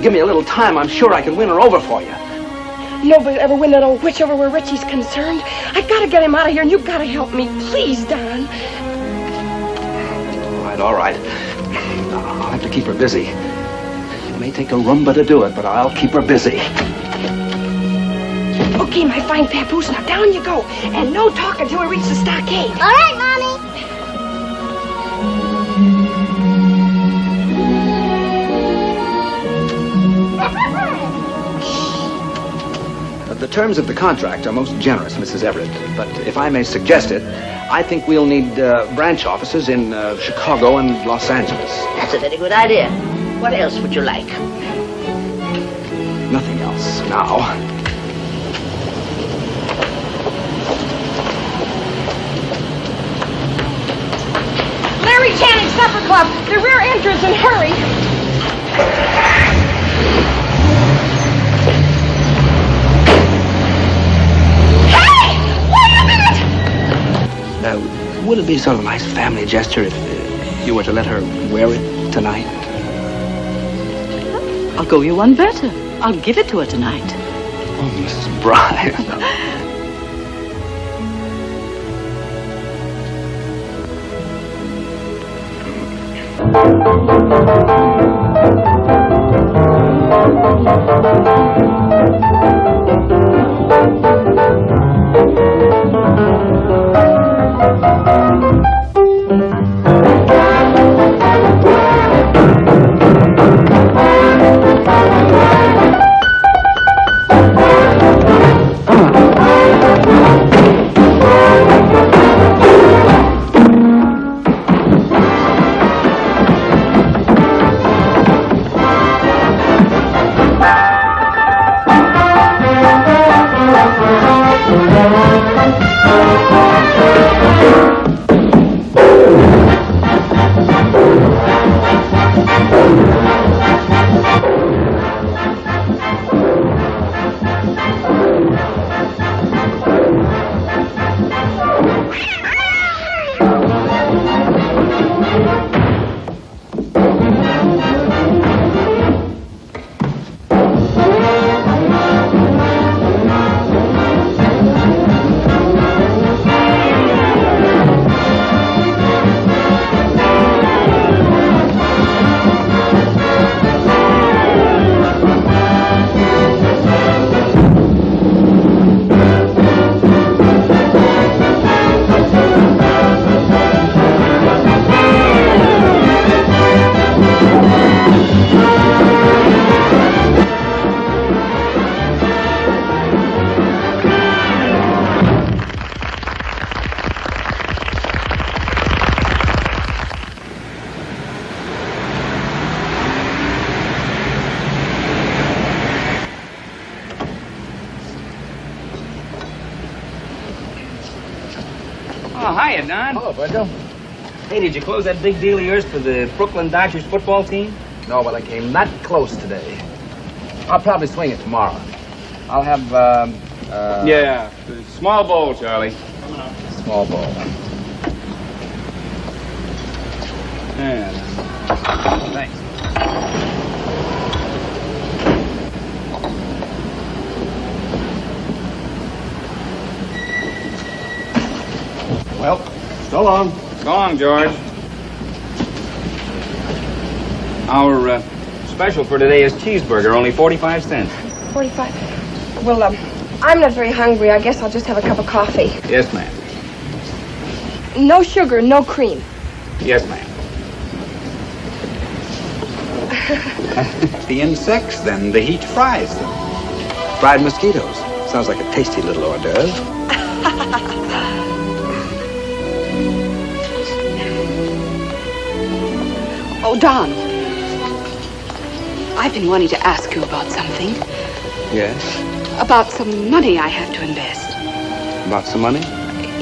give me a little time, I'm sure I can win her over for you. Nobody'll ever win that old witch over where Richie's concerned. I gotta get him out of here, and you gotta help me. Please, Don. All right. I'll have to keep her busy. It may take a rumba to do it, but I'll keep her busy. Okay, my fine papoose, now down you go. And no talk until we reach the stockade. All right, Mommy. The terms of the contract are most generous, Mrs. Everett. But if I may suggest it, I think we'll need branch offices in Chicago and Los Angeles. That's a very good idea. What else would you like? Nothing else now. Larry Channing Supper Club, the rear entrance, and hurry. Would it be sort of a nice family gesture if you were to let her wear it tonight? I'll go you one better. I'll give it to her tonight. Oh, Mrs. Bryan. Oh, hiya, Don. Hello, Virgil. Hey, did you close that big deal of yours for the Brooklyn Dodgers football team? No, but I came not close today. I'll probably swing it tomorrow. I'll have, Yeah, small bowl, Charlie. small bowl. Yeah. Thanks. Well, so long. So long, George. Our special for today is cheeseburger, only 45 cents. 45. Well, I'm not very hungry. I guess I'll just have a cup of coffee. Yes, ma'am. No sugar, no cream. Yes, ma'am. The insects, then the heat fries them. Fried mosquitoes. Sounds like a tasty little hors d'oeuvre. Oh, Don. I've been wanting to ask you about something. Yes? About some money I have to invest. About some money?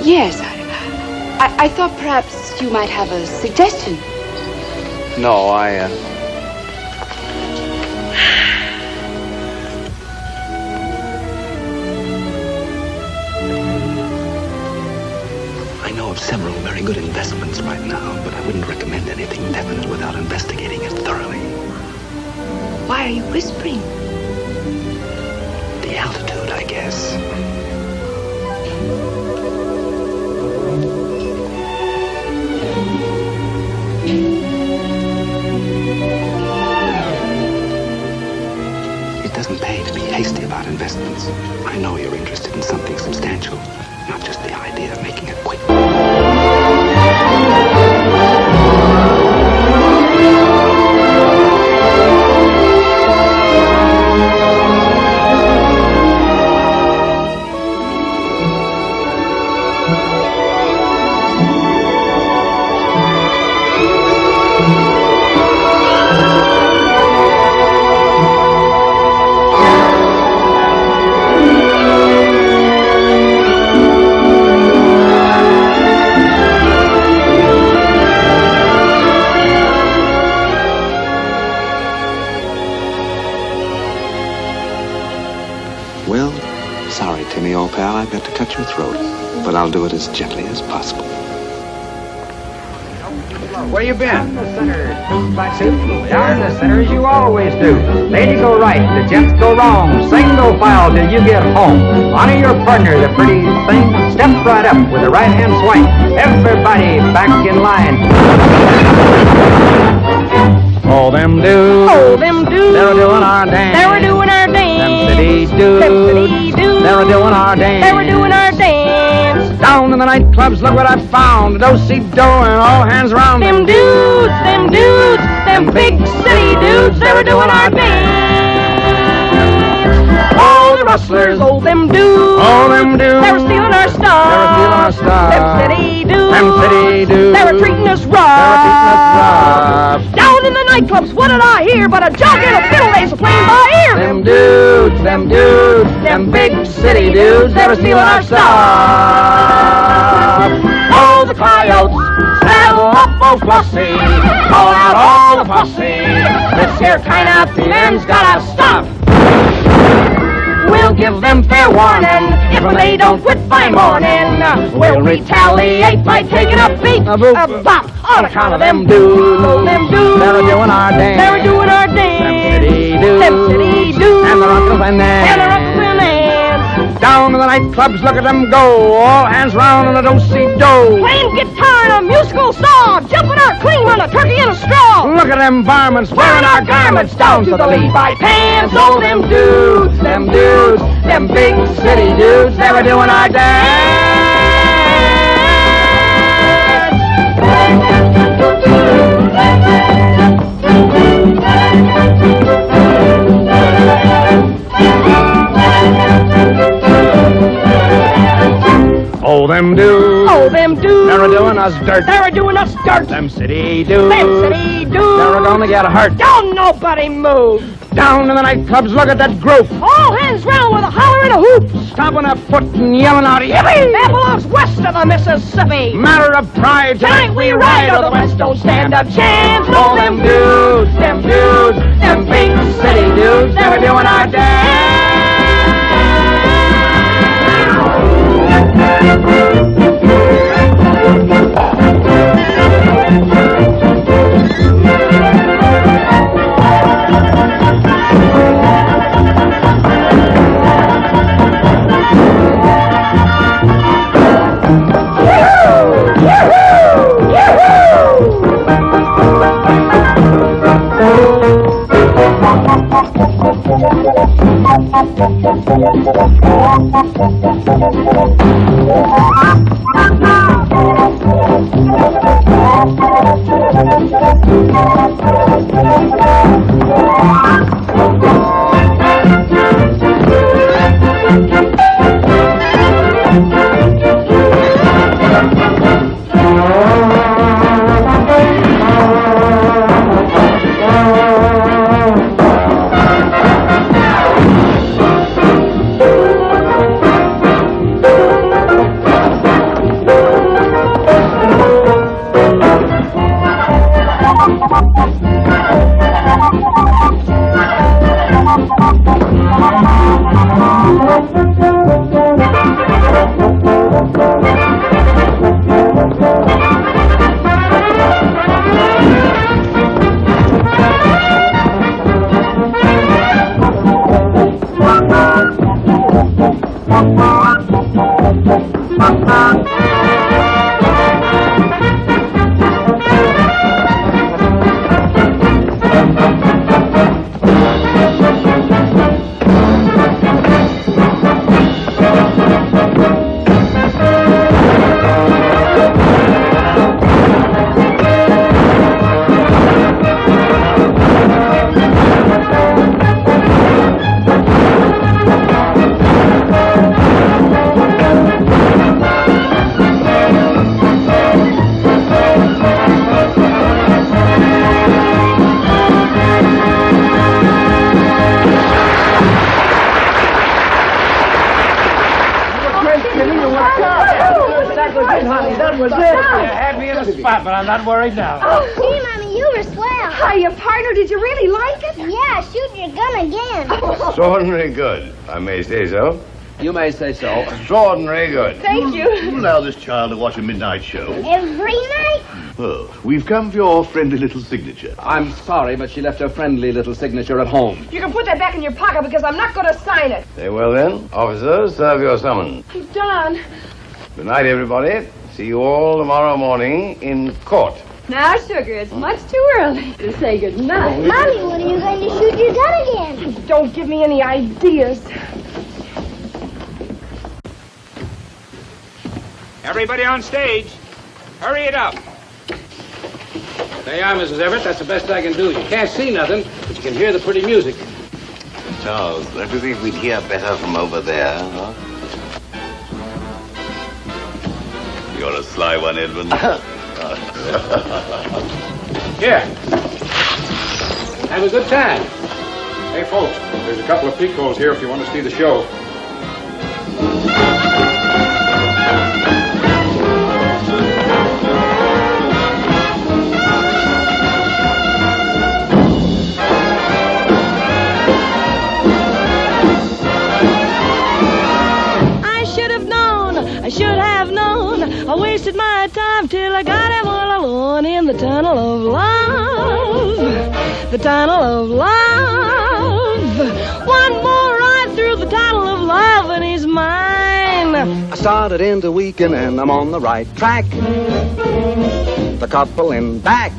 Yes, I thought perhaps you might have a suggestion. No, I know of several very good investments right now, but I wouldn't recommend anything definite without investigating it thoroughly. Why are you whispering? The altitude, I guess. It doesn't pay to be hasty about investments. I know you're interested in something substantial, not just the idea of making a quick. Well, sorry, Timmy, old pal, I've got to cut your throat, but I'll do it as gently as possible. Where you been? Down the center. Down the center as you always do. Ladies go right, the gents go wrong. Single file till you get home. Honor your partner, the pretty thing. Step right up with a right hand swipe. Everybody back in line. Oh, them dudes. Oh, them dudes. They're doing our dance. They were doing our dance. Them city dudes. Them city dudes. They were doing our dance. They were doing our dance. Down in the nightclubs, look what I found. Do-si-do and all hands round. Them dudes, them big city dudes. They were doing our dance. All the rustlers, oh, them dudes. Oh, them dudes. They were stealing our stuff. They were stealing our stuff. Them city dudes. Them city dudes. They were treating us rough. They were treating us rough. Down in the nightclubs, what did I hear? But a jug and a fiddle they were playing by ear. Them dudes, them big city dudes, they were stealing our stuff. Oh, the coyotes, saddle up, oh, Flossie. Call out all the posse. This here kind of feeling's gotta stop. We'll give them fair warning. If they don't quit by morning, we'll retaliate by taking a beat, a bop, on account of them dudes. Oh, them dudes. They were doing our dance. They were doing our dance. Them city dudes. Them city dudes. And the uncles and And the aunts. uncles and aunts. Down to the nightclubs, look at them go. All hands round on a do-si-do. Playing guitar in a musical saw. Jumping out clean on a turkey and a straw. Look at them varmints wearing our garments down to the Levi pants. Oh, them dudes, them big city dudes, they were doing our dance. Oh, them dudes. Oh, them dudes. They were doing us dirt. They were doing us dirt. Them city dudes. Them city dudes. They were gonna get hurt. Don't nobody move. Down in the nightclubs, look at that group. All hands round with a holler and a hoop. Stomping a foot and yelling out, yippee! That belongs west of the Mississippi. Matter of pride, Tonight we ride, or the West don't stand a chance. Oh, them dudes, them big city dudes, they were doing our dance. spot, but I'm not worried now. Oh, gee, Mommy, you were swell. Hiya, partner. Did you really like it? Yeah, shoot your gun again. Extraordinary good, if I may say so. You may say so. Extraordinary good. Thank you. You allow this child to watch a midnight show? Every night? Well, we've come for your friendly little signature. I'm sorry, but she left her friendly little signature at home. You can put that back in your pocket because I'm not going to sign it. Very well then. Officers, serve your summons. Don. Good night, everybody. See you all tomorrow morning in court. Now, sugar, it's much too early to say good night. Mommy, when are you going to shoot your gun again? Don't give me any ideas. Everybody on stage, hurry it up. There you are, Mrs. Everett. That's the best I can do. You can't see nothing, but you can hear the pretty music. Charles, don't you think we'd hear better from over there, huh? You're a sly one, Edmund. Here. Have a good time. Hey, folks, there's a couple of peekholes here if you want to see the show. I should have known. I wasted my time till I got him all alone in the tunnel of love. The tunnel of love. One more ride through the tunnel of love and he's mine. I started into weekend and I'm on the right track. The couple in back.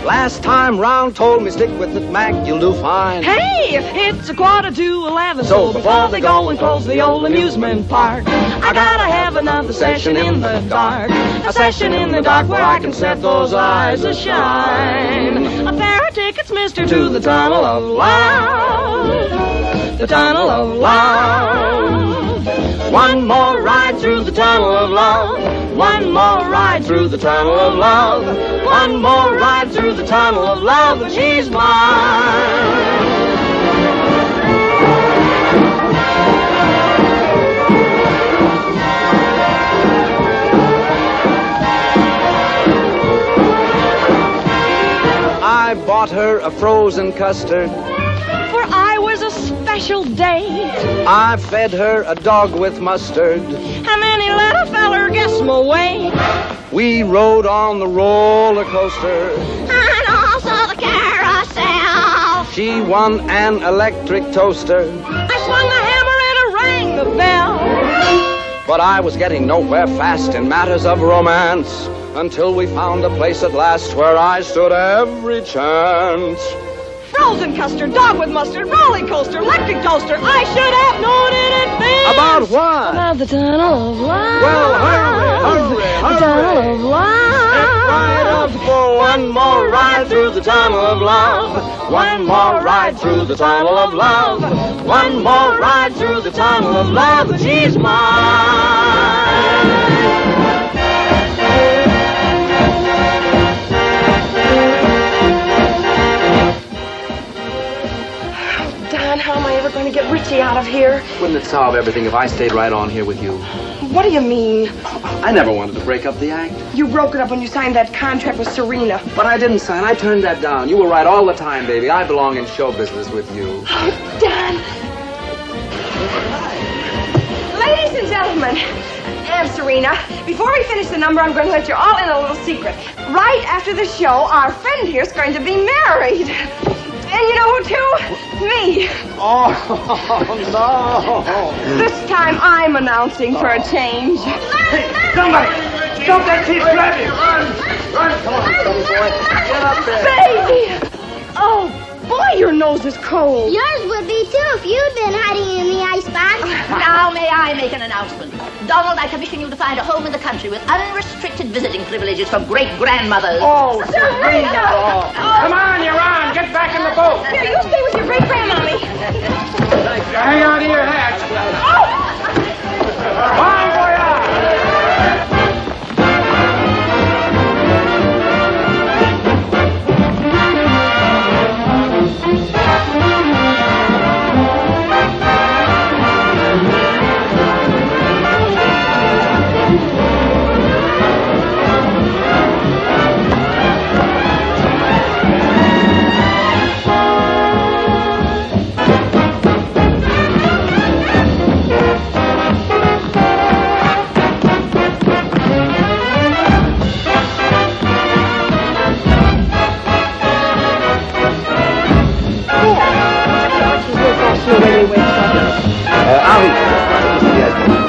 Last time round told me stick with it, Mac, you'll do fine. Hey, it's 11:15, so before they go and close the old amusement park, I gotta have another session in the dark. A session in the dark where I can set those eyes ashine. A pair of tickets, mister, to the tunnel of love. The tunnel of love. One more ride through the tunnel of love. One more ride through the tunnel of love. One more ride through the tunnel of love, and she's mine. I bought her a frozen custard. For I was a special date. I fed her a dog with mustard. How many let a feller guess my weight? We rode on the roller coaster. And also the carousel. She won an electric toaster. I swung the hammer and I rang the bell. But I was getting nowhere fast in matters of romance until we found a place at last where I stood every chance. Frozen custard, dog with mustard, roller coaster, electric toaster. I should have known in advance. About what? About the tunnel of love. Well, hurry. The tunnel of love. Right up for one more ride through the tunnel of love. One more ride through the tunnel of love. One more ride through the tunnel of love, and she's mine. How am I ever going to get Richie out of here? Wouldn't it solve everything if I stayed right on here with you? What do you mean? I never wanted to break up the act. You broke it up when you signed that contract with Serena. But I didn't sign. I turned that down. You were right all the time, baby. I belong in show business with you. Oh, Don. Ladies and gentlemen, and Serena, before we finish the number, I'm going to let you all in a little secret. Right after the show, our friend here is going to be married. And you know who, too? Me. Oh, no. This time I'm announcing for a change. Hey, somebody! Stop that kid grabbing! Run! Come on, boy. Get up there. Baby! Oh, boy, your nose is cold. Yours would be, too, if you'd been hiding in the icebox. Now may I make an announcement? Donald, I commission you to find a home in the country with unrestricted visiting privileges for great-grandmothers. Oh, Serena! come on, you're on! Get back in the boat! Here, you stay with your great-grandmommy. Hang on to your hat! Bon voyage! Henri, just right. Listen to the iceberg.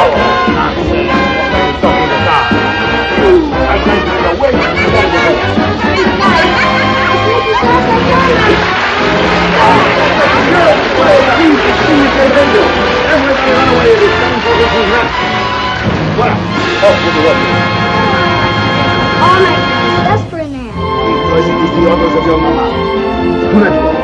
Oh, nonsense. What are you talking about? I'm going to get away. Everybody run away. It's time for this is rest. Voilà. Off with the water. All night. Desperate now. Because it is the orders of your mama. Naturally.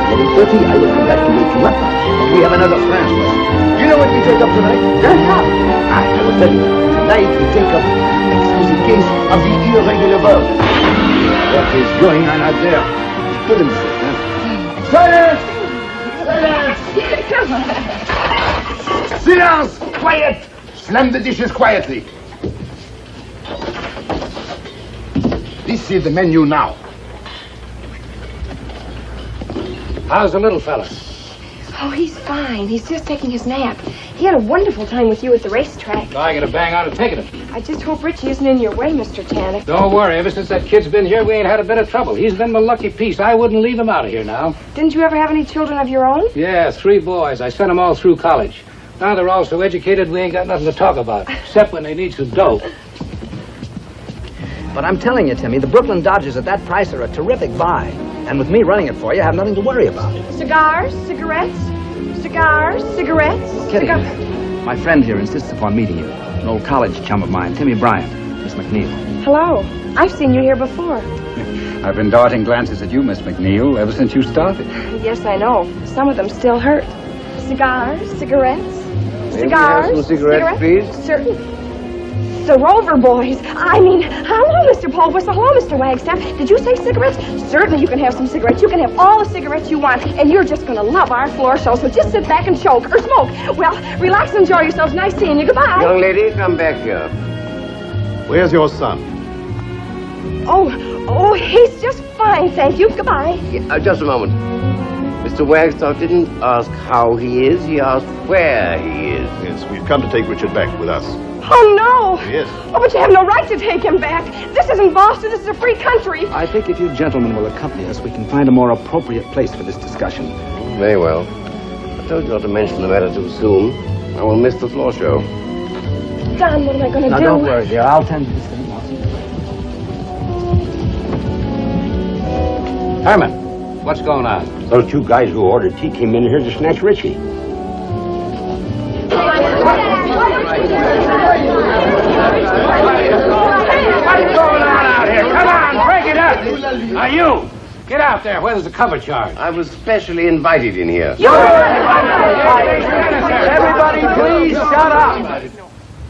11:30, I will come back to wake you up. And we have another France lesson. You know what we take up tonight? I will tell you. Tonight we take up the exquisite case of the irregular verb. What is going on out there? Put him sit, huh? Silence! Silence! Silence! Quiet! Slam the dishes quietly. This is the menu now. How's the little fella? Oh, he's fine. He's just taking his nap. He had a wonderful time with you at the racetrack. I got a bang out of taking it. I just hope Richie isn't in your way, Mr. Tannick. Don't worry. Ever since that kid's been here, we ain't had a bit of trouble. He's been my lucky piece. I wouldn't leave him out of here now. Didn't you ever have any children of your own? Yeah, 3 boys. I sent them all through college. Now they're all so educated, we ain't got nothing to talk about, except when they need some dough. But I'm telling you, Timmy, the Brooklyn Dodgers at that price are a terrific buy. And with me running it for you, I have nothing to worry about. Cigars, cigarettes, cigars, cigarettes. Kitty, my friend here insists upon meeting you. An old college chum of mine, Timmy Bryant, Miss McNeil. Hello. I've seen you here before. I've been darting glances at you, Miss McNeil, ever since you started. Yes, I know. Some of them still hurt. Cigars, cigarettes, May we have some cigarettes, please? Certainly. The Rover boys. Hello, Mr. Polwhistle. Hello, Mr. Wagstaff. Did you say cigarettes? Certainly you can have some cigarettes. You can have all the cigarettes you want, and you're just going to love our floor show, so just sit back and choke, or smoke. Well, relax and enjoy yourselves. Nice seeing you. Goodbye. Young lady, come back here. Where's your son? Oh, he's just fine, thank you. Goodbye. Yeah, just a moment. Mr. Wagstaff didn't ask how he is, he asked where he is. Yes, we've come to take Richard back with us. Oh, no. Yes. Oh, but you have no right to take him back. This isn't Boston. This is a free country. I think if you gentlemen will accompany us, we can find a more appropriate place for this discussion. Very well. I told you not to mention the matter too soon. I will miss the floor show. Don, what am I going to do? Now, don't worry, dear. I'll tend to this thing. Herman, what's going on? Those 2 guys who ordered tea came in here to snatch Richie. What's going on out here? Come on, break it up! Now you, get out there. Where's the cover charge? I was specially invited in here. Everybody, please shut up.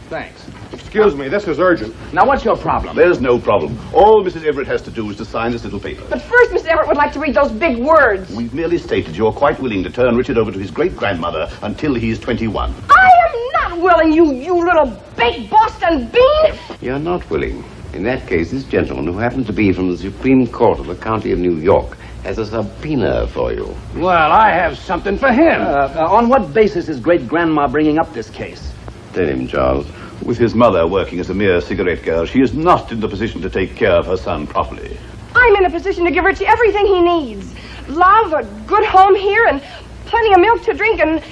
Thanks. Excuse me, this is urgent. Now, what's your problem? There's no problem. All Mrs. Everett has to do is to sign this little paper. But first, Miss Everett would like to read those big words. We've merely stated you're quite willing to turn Richard over to his great-grandmother until he's 21. I am not willing, you little baked Boston bean. You're not willing. In that case, this gentleman, who happens to be from the Supreme Court of the County of New York, has a subpoena for you. Well, I have something for him. On what basis is great-grandma bringing up this case? Tell him, Charles. With his mother working as a mere cigarette girl, she is not in the position to take care of her son properly. I'm in a position to give Richie everything he needs. Love, a good home here, and plenty of milk to drink, and...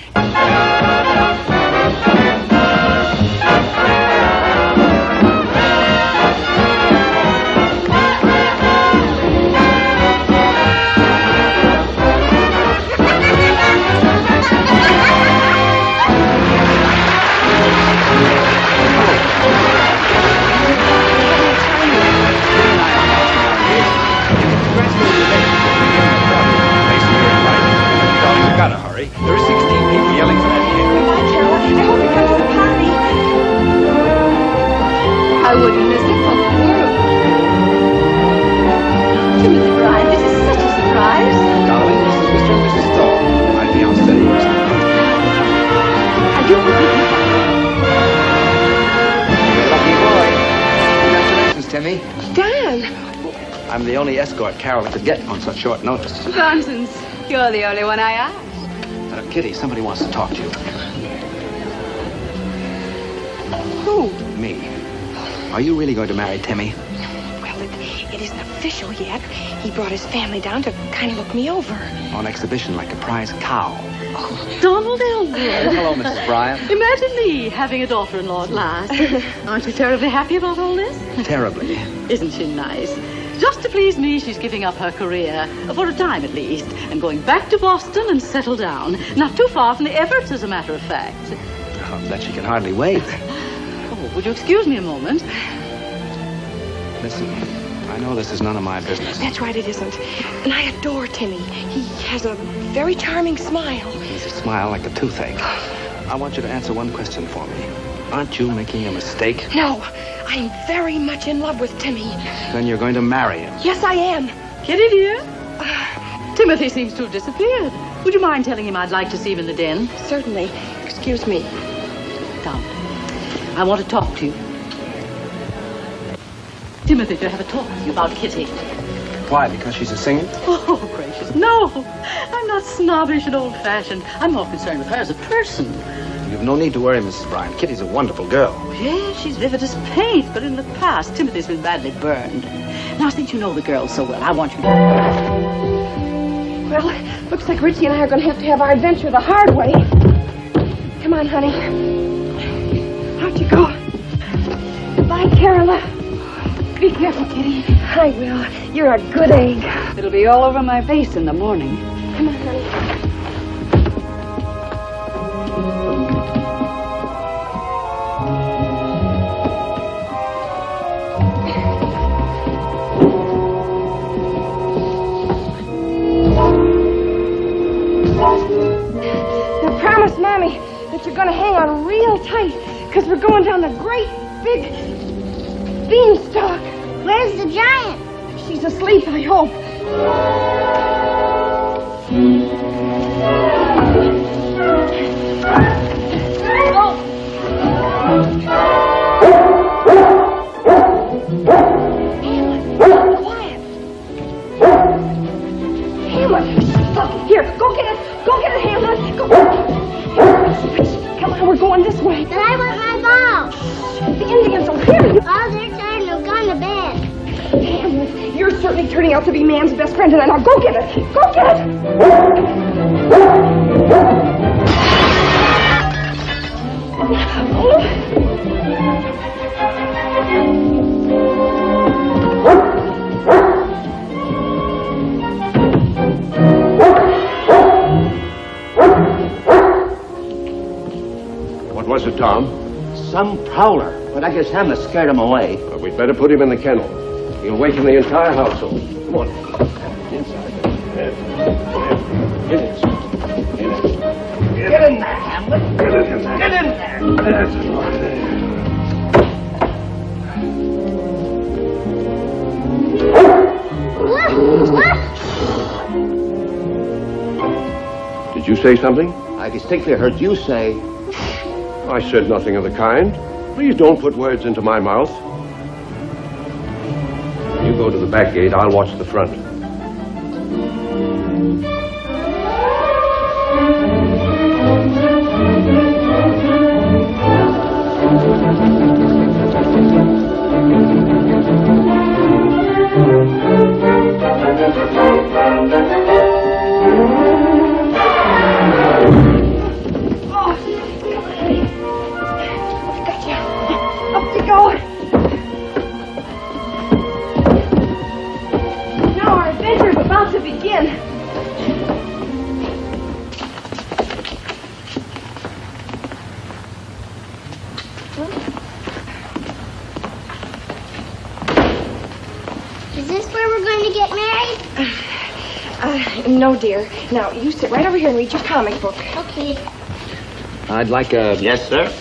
Gotta hurry. There are 16 people yelling for that kid. Goodbye, Carla. I hope he comes to the party. I wouldn't miss it for the world. Timmy Bryan, this is such a surprise. Darling, this is Mr. and Mrs. Stoll. My fiancé. Are you really? Lucky boy. Congratulations, Timmy. Dan. I'm the only escort Carol could get on such short notice. Nonsense. You're the only one I asked. Kitty, somebody wants to talk to you. Who? Me. Are you really going to marry Timmy? Well, it isn't official yet. He brought his family down to kind of look me over. On exhibition like a prize cow. Donald Elwood. Hello, Mrs. Bryant. Imagine me having a daughter-in-law at last. Aren't you terribly happy about all this? Terribly. Isn't she nice? Just to please me, she's giving up her career, for a time at least, and going back to Boston and settle down. Not too far from the Everetts, as a matter of fact. Oh, that she can hardly wait. Oh, would you excuse me a moment? Listen, I know this is none of my business. That's right, it isn't. And I adore Timmy. He has a very charming smile. He's a smile like a toothache. I want you to answer one question for me. Aren't you making a mistake? No, I'm very much in love with Timmy. Then you're going to marry him. Yes, I am. Kitty, dear? Timothy seems to have disappeared. Would you mind telling him I'd like to see him in the den? Certainly. Excuse me. Come. I want to talk to you. Timothy, to have a talk with you about Kitty. Why, because she's a singer? Oh, gracious, no. I'm not snobbish and old-fashioned. I'm more concerned with her as a person. You've no need to worry, Mrs. Bryant. Kitty's a wonderful girl. Yes, she's vivid as paint, but in the past, Timothy's been badly burned. Now, since you know the girl so well, I want you to... Well, looks like Richie and I are going to have our adventure the hard way. Come on, honey. Out you go. Bye, Carola. Be careful, Kitty. I will. You're a good egg. It'll be all over my face in the morning. Come on, honey. Now promise, Mommy, that you're going to hang on real tight, because we're going down the great big beanstalk. Where's the giant? She's asleep, I hope. Quiet. Hamlet. Here, go get it. Go get it, Hamlet. Go. Come on, we're going this way. But I want my ball. The Indians will hear you. Oh, they're tired and have gone to bed. Hamlet, you're certainly turning out to be man's best friend tonight. Now go get it. Go get it. What was it, Tom? Some prowler, but I guess Hamlet scared him away. Well, we'd better put him in the kennel. He'll waken the entire household. Come on. Inside. Get inside. Get in there, Hamlet. Get in there. That's right. Did you say something? I distinctly heard you say... I said nothing of the kind. Please don't put words into my mouth. You go to the back gate, I'll watch the front. No, dear. Now, you sit right over here and read your comic book. Okay. I'd like a... Yes, sir.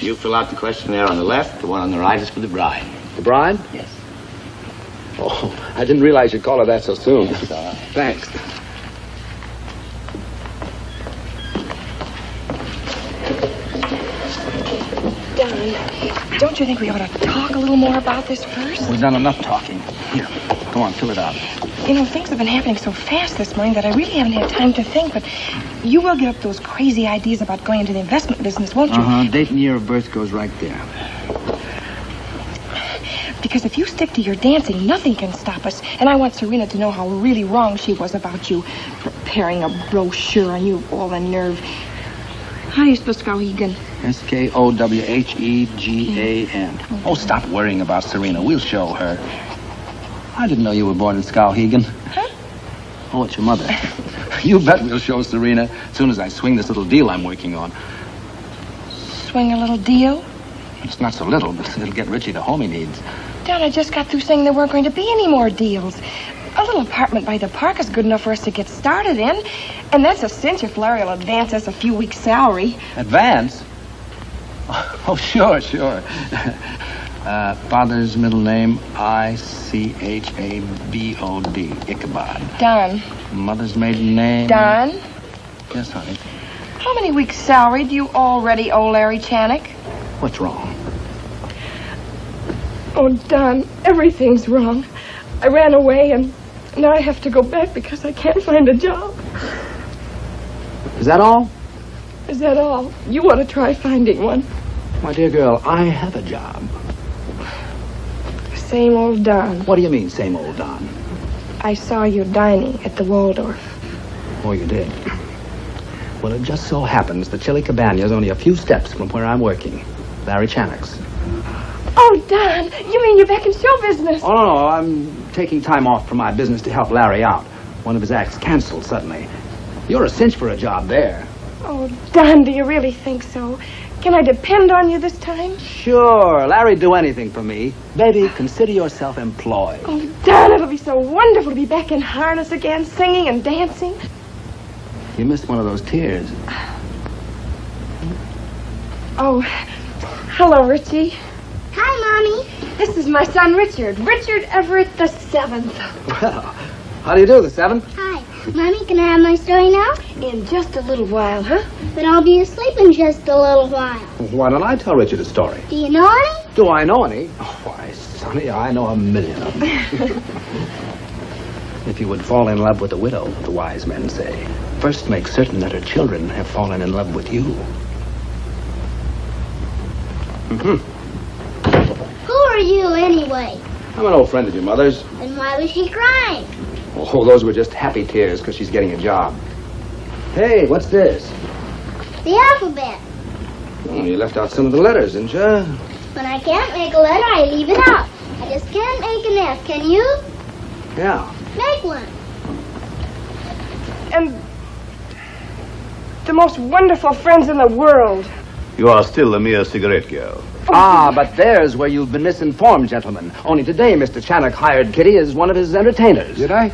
You fill out the questionnaire on the left. The one on the right is for the bride. The bride? Yes. Oh, I didn't realize you'd call her that so soon. That's all right. Thanks. Don, don't you think we ought to talk a little more about this first? We've done enough talking. Here, go on, fill it out. You know, things have been happening so fast this morning that I really haven't had time to think, but you will give up those crazy ideas about going into the investment business, won't you? Date and year of birth goes right there. Because if you stick to your dancing, nothing can stop us. And I want Serena to know how really wrong she was about you preparing a brochure on you, all the nerve. How do you spell Skowhegan? Skowhegan. Oh, stop worrying about Serena. We'll show her. I didn't know you were born in Skowhegan. Huh? Oh, it's your mother. You bet we'll show Serena as soon as I swing this little deal I'm working on. Swing a little deal? It's not so little, but it'll get Richie the home he needs. Don, I just got through saying there weren't going to be any more deals. A little apartment by the park is good enough for us to get started in. And that's a cinch if Larry will advance us a few weeks' salary. Advance? Oh, sure. Father's middle name, I-C-H-A-B-O-D. Ichabod. Don. Mother's maiden name? Don? Yes, honey. How many weeks' salary do you already owe Larry Channick? What's wrong? Oh, Don, everything's wrong. I ran away and now I have to go back because I can't find a job. Is that all? Is that all? You ought to try finding one. My dear girl, I have a job. Same old Don. What do you mean, same old Don? I saw you dining at the Waldorf. Oh, you did? Well, it just so happens the Chili Cabana is only a few steps from where I'm working. Larry Channick's. Oh, Don, you mean you're back in show business? Oh, no, I'm taking time off from my business to help Larry out. One of his acts canceled suddenly. You're a cinch for a job there. Oh, Don, do you really think so? Can I depend on you this time? Sure, Larry'd do anything for me. Baby, consider yourself employed. Oh, Don, it'll be so wonderful to be back in harness again, singing and dancing. You missed one of those tears. Oh, hello, Richie. Hi, Mommy. This is my son, Richard. Richard Everett the 7th. Well, how do you do, the 7th? Hi. Mommy, can I have my story now? In just a little while, huh? But I'll be asleep in just a little while. Why don't I tell Richard a story? Do you know any? Do I know any? Oh, why, Sonny, I know a million of them. If you would fall in love with a widow, the wise men say, first make certain that her children have fallen in love with you. Mm-hmm. Who are you, anyway? I'm an old friend of your mother's. Then why was she crying? Oh, those were just happy tears because she's getting a job. Hey, what's this? The alphabet. Oh, you left out some of the letters, didn't you? When I can't make a letter, I leave it out. I just can't make an F. Can you? Yeah. Make one. And the most wonderful friends in the world. You are still a mere cigarette girl. Ah, but there's where you've been misinformed, gentlemen. Only today, Mr. Channick hired Kitty as one of his entertainers. Did I?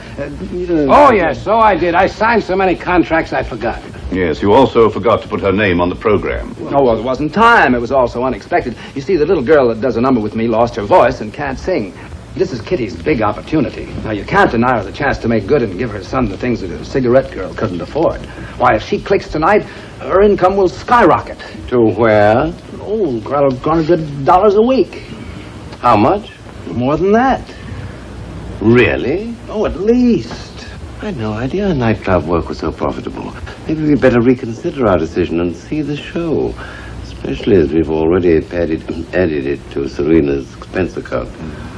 Oh, yes, so I did. I signed so many contracts I forgot. Yes, you also forgot to put her name on the program. Oh, well, it wasn't time. It was all so unexpected. You see, the little girl that does a number with me lost her voice and can't sing. This is Kitty's big opportunity. Now, you can't deny her the chance to make good and give her son the things that a cigarette girl couldn't afford. Why, if she clicks tonight, her income will skyrocket. To where? Oh, $100 a week. How much? More than that. Really? Oh, at least. I had no idea nightclub work was so profitable. Maybe we'd better reconsider our decision and see the show. Especially as we've already added it to Serena's expense account.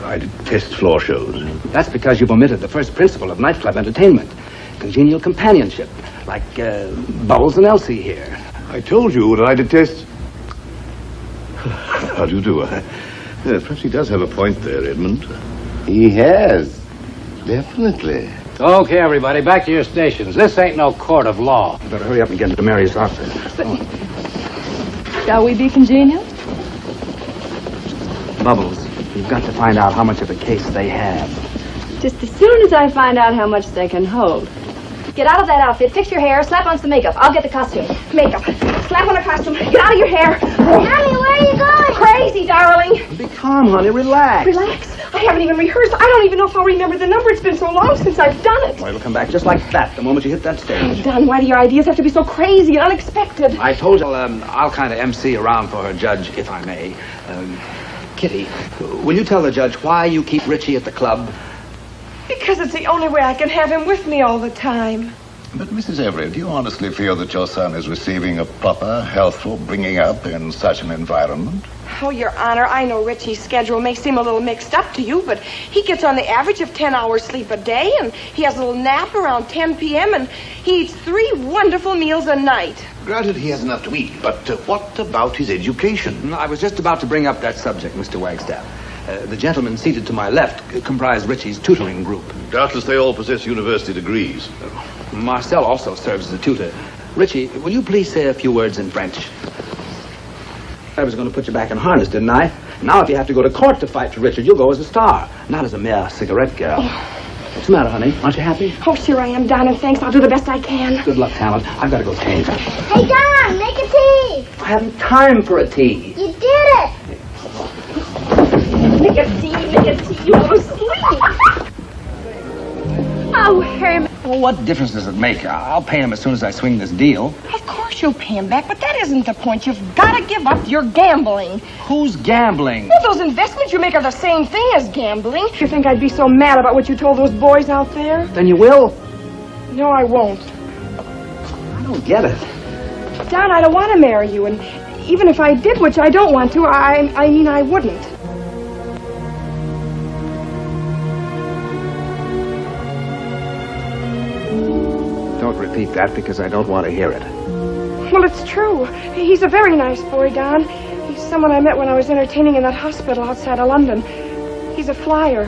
I detest floor shows. That's because you've omitted the first principle of nightclub entertainment. Congenial companionship. Like Bubbles and Elsie here. I told you that I detest... How do you do? Yes, perhaps he does have a point there, Edmund. He has. Definitely. Okay, everybody, back to your stations. This ain't no court of law. You better hurry up and get into Mary's office. Shall we be congenial? Bubbles, you've got to find out how much of a case they have. Just as soon as I find out how much they can hold. Get out of that outfit, fix your hair, slap on some makeup. I'll get the costume. Makeup. Slap on a costume. Get out of your hair. Mommy, where are you going? Crazy, darling. Be calm, honey. Relax. Relax. I haven't even rehearsed. I don't even know if I'll remember the number. It's been so long since I've done it. Well, it'll come back just like that the moment you hit that stage. Oh, Don, why do your ideas have to be so crazy and unexpected? I told you I'll kind of MC around for her, Judge, if I may. Kitty, will you tell the judge why you keep Richie at the club? Because it's the only way I can have him with me all the time. But, Mrs. Everett, do you honestly feel that your son is receiving a proper, healthful bringing up in such an environment? Oh, Your Honor, I know Richie's schedule may seem a little mixed up to you, but he gets on the average of 10 hours sleep a day, and he has a little nap around 10 p.m., and he eats 3 wonderful meals a night. Granted, he has enough to eat, but what about his education? I was just about to bring up that subject, Mr. Wagstaff. The gentleman seated to my left comprised Richie's tutoring group. Doubtless they all possess university degrees. Marcel also serves as a tutor. Richie, will you please say a few words in French? I was going to put you back in harness, didn't I? Now if you have to go to court to fight for Richard, you'll go as a star, not as a mere cigarette girl. What's the matter, honey? Aren't you happy? Oh, sure I am, Don, and thanks. I'll do the best I can. Good luck, Talent. I've got to go change. Hey, Don, make a tea. I haven't time for a tea. You did it. Make a tea, you little sleep. Oh, Herman. Well, what difference does it make? I'll pay him as soon as I swing this deal. Of course you'll pay him back, but that isn't the point. You've got to give up your gambling. Who's gambling? Well, those investments you make are the same thing as gambling. You think I'd be so mad about what you told those boys out there? Then you will. No, I won't. I don't get it. Don, I don't want to marry you, and even if I did, which I don't want to, I mean I wouldn't. Don't repeat that because I don't want to hear it. Well, it's true. He's a very nice boy, Don. He's someone I met when I was entertaining in that hospital outside of London. He's a flyer.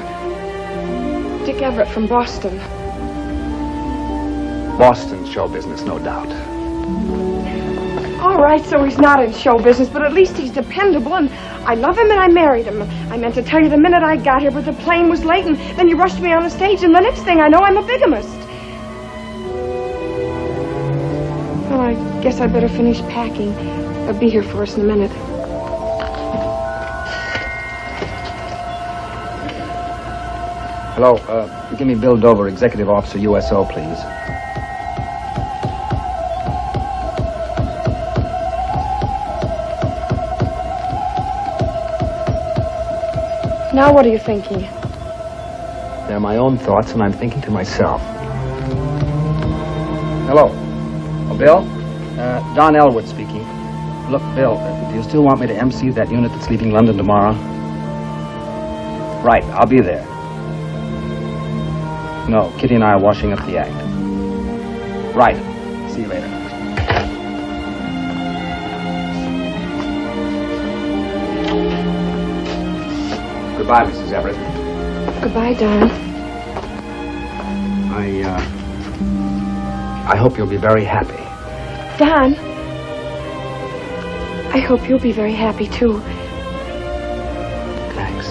Dick Everett from Boston. Boston show business, no doubt. All right, so he's not in show business, but at least he's dependable, and I love him and I married him. I meant to tell you the minute I got here, but the plane was late, and then you rushed me on the stage, and the next thing I know, I'm a bigamist. Well, I guess I better finish packing. I'll be here for us in a minute. Hello, give me Bill Dover, Executive Officer, USO, please. Now what are you thinking? They're my own thoughts, and I'm thinking to myself. Hello. Oh, Bill? Don Elwood speaking. Look, Bill, do you still want me to MC that unit that's leaving London tomorrow? Right, I'll be there. No, Kitty and I are washing up the act. Right. See you later. Goodbye, Mrs. Everett. Goodbye, Don. I hope you'll be very happy. Don, I hope you'll be very happy, too. Thanks.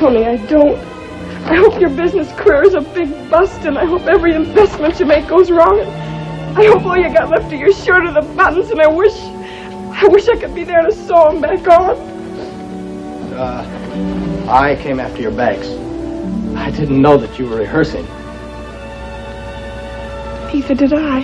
Only I don't. I hope your business career is a big bust, and I hope every investment you make goes wrong. And I hope all you got left are your shirt or the buttons, and I wish I could be there to sew them back on. I came after your bags. I didn't know that you were rehearsing. Neither did I.